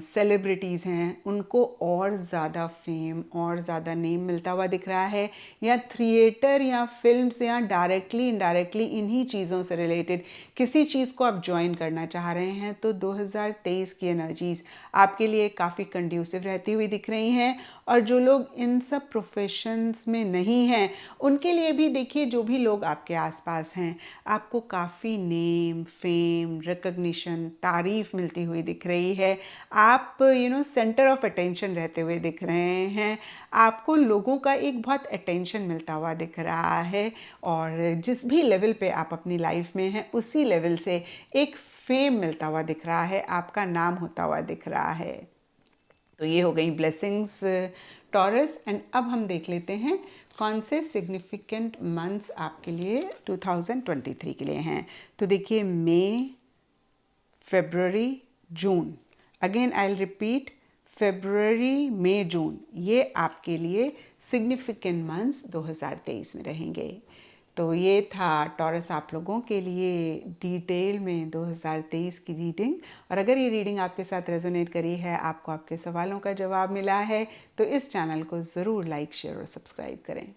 सेलिब्रिटीज़ हैं, उनको और ज़्यादा फेम और ज़्यादा नेम मिलता हुआ दिख रहा है। या थिएटर या फिल्म्स या डायरेक्टली इनडायरेक्टली इन्हीं चीज़ों से रिलेटेड किसी चीज़ को आप ज्वाइन करना चाह रहे हैं, तो 2023 की एनर्जीज़ आपके लिए काफ़ी कंड्यूसिव रहती हुई दिख रही हैं। और जो लोग इन सब प्रोफेशंस में नहीं हैं उनके लिए भी देखिए, जो भी लोग आपके आसपास हैं, आपको काफ़ी नेम, फेम, रिकग्निशन, तारीफ मिलती हुई दिख रही है। आप सेंटर ऑफ अटेंशन रहते हुए दिख रहे हैं। आपको लोगों का एक बहुत अटेंशन मिलता हुआ दिख रहा है। और जिस भी लेवल पे आप अपनी लाइफ में हैं उसी लेवल से एक फेम मिलता हुआ दिख रहा है, आपका नाम होता हुआ दिख रहा है। तो ये हो गई ब्लेसिंग्स टॉरस। एंड अब हम देख लेते हैं कौन से सिग्निफिकेंट मंथ्स आपके लिए 2023 के लिए हैं। तो देखिए मई, फरवरी, जून, अगेन आई विल रिपीट, फरवरी, मई, जून ये आपके लिए सिग्निफिकेंट मंथ्स 2023 में रहेंगे। तो ये था टॉरस आप लोगों के लिए डिटेल में 2023 की रीडिंग। और अगर ये रीडिंग आपके साथ रेजोनेट करी है, आपको आपके सवालों का जवाब मिला है, तो इस चैनल को ज़रूर लाइक, शेयर और सब्सक्राइब करें।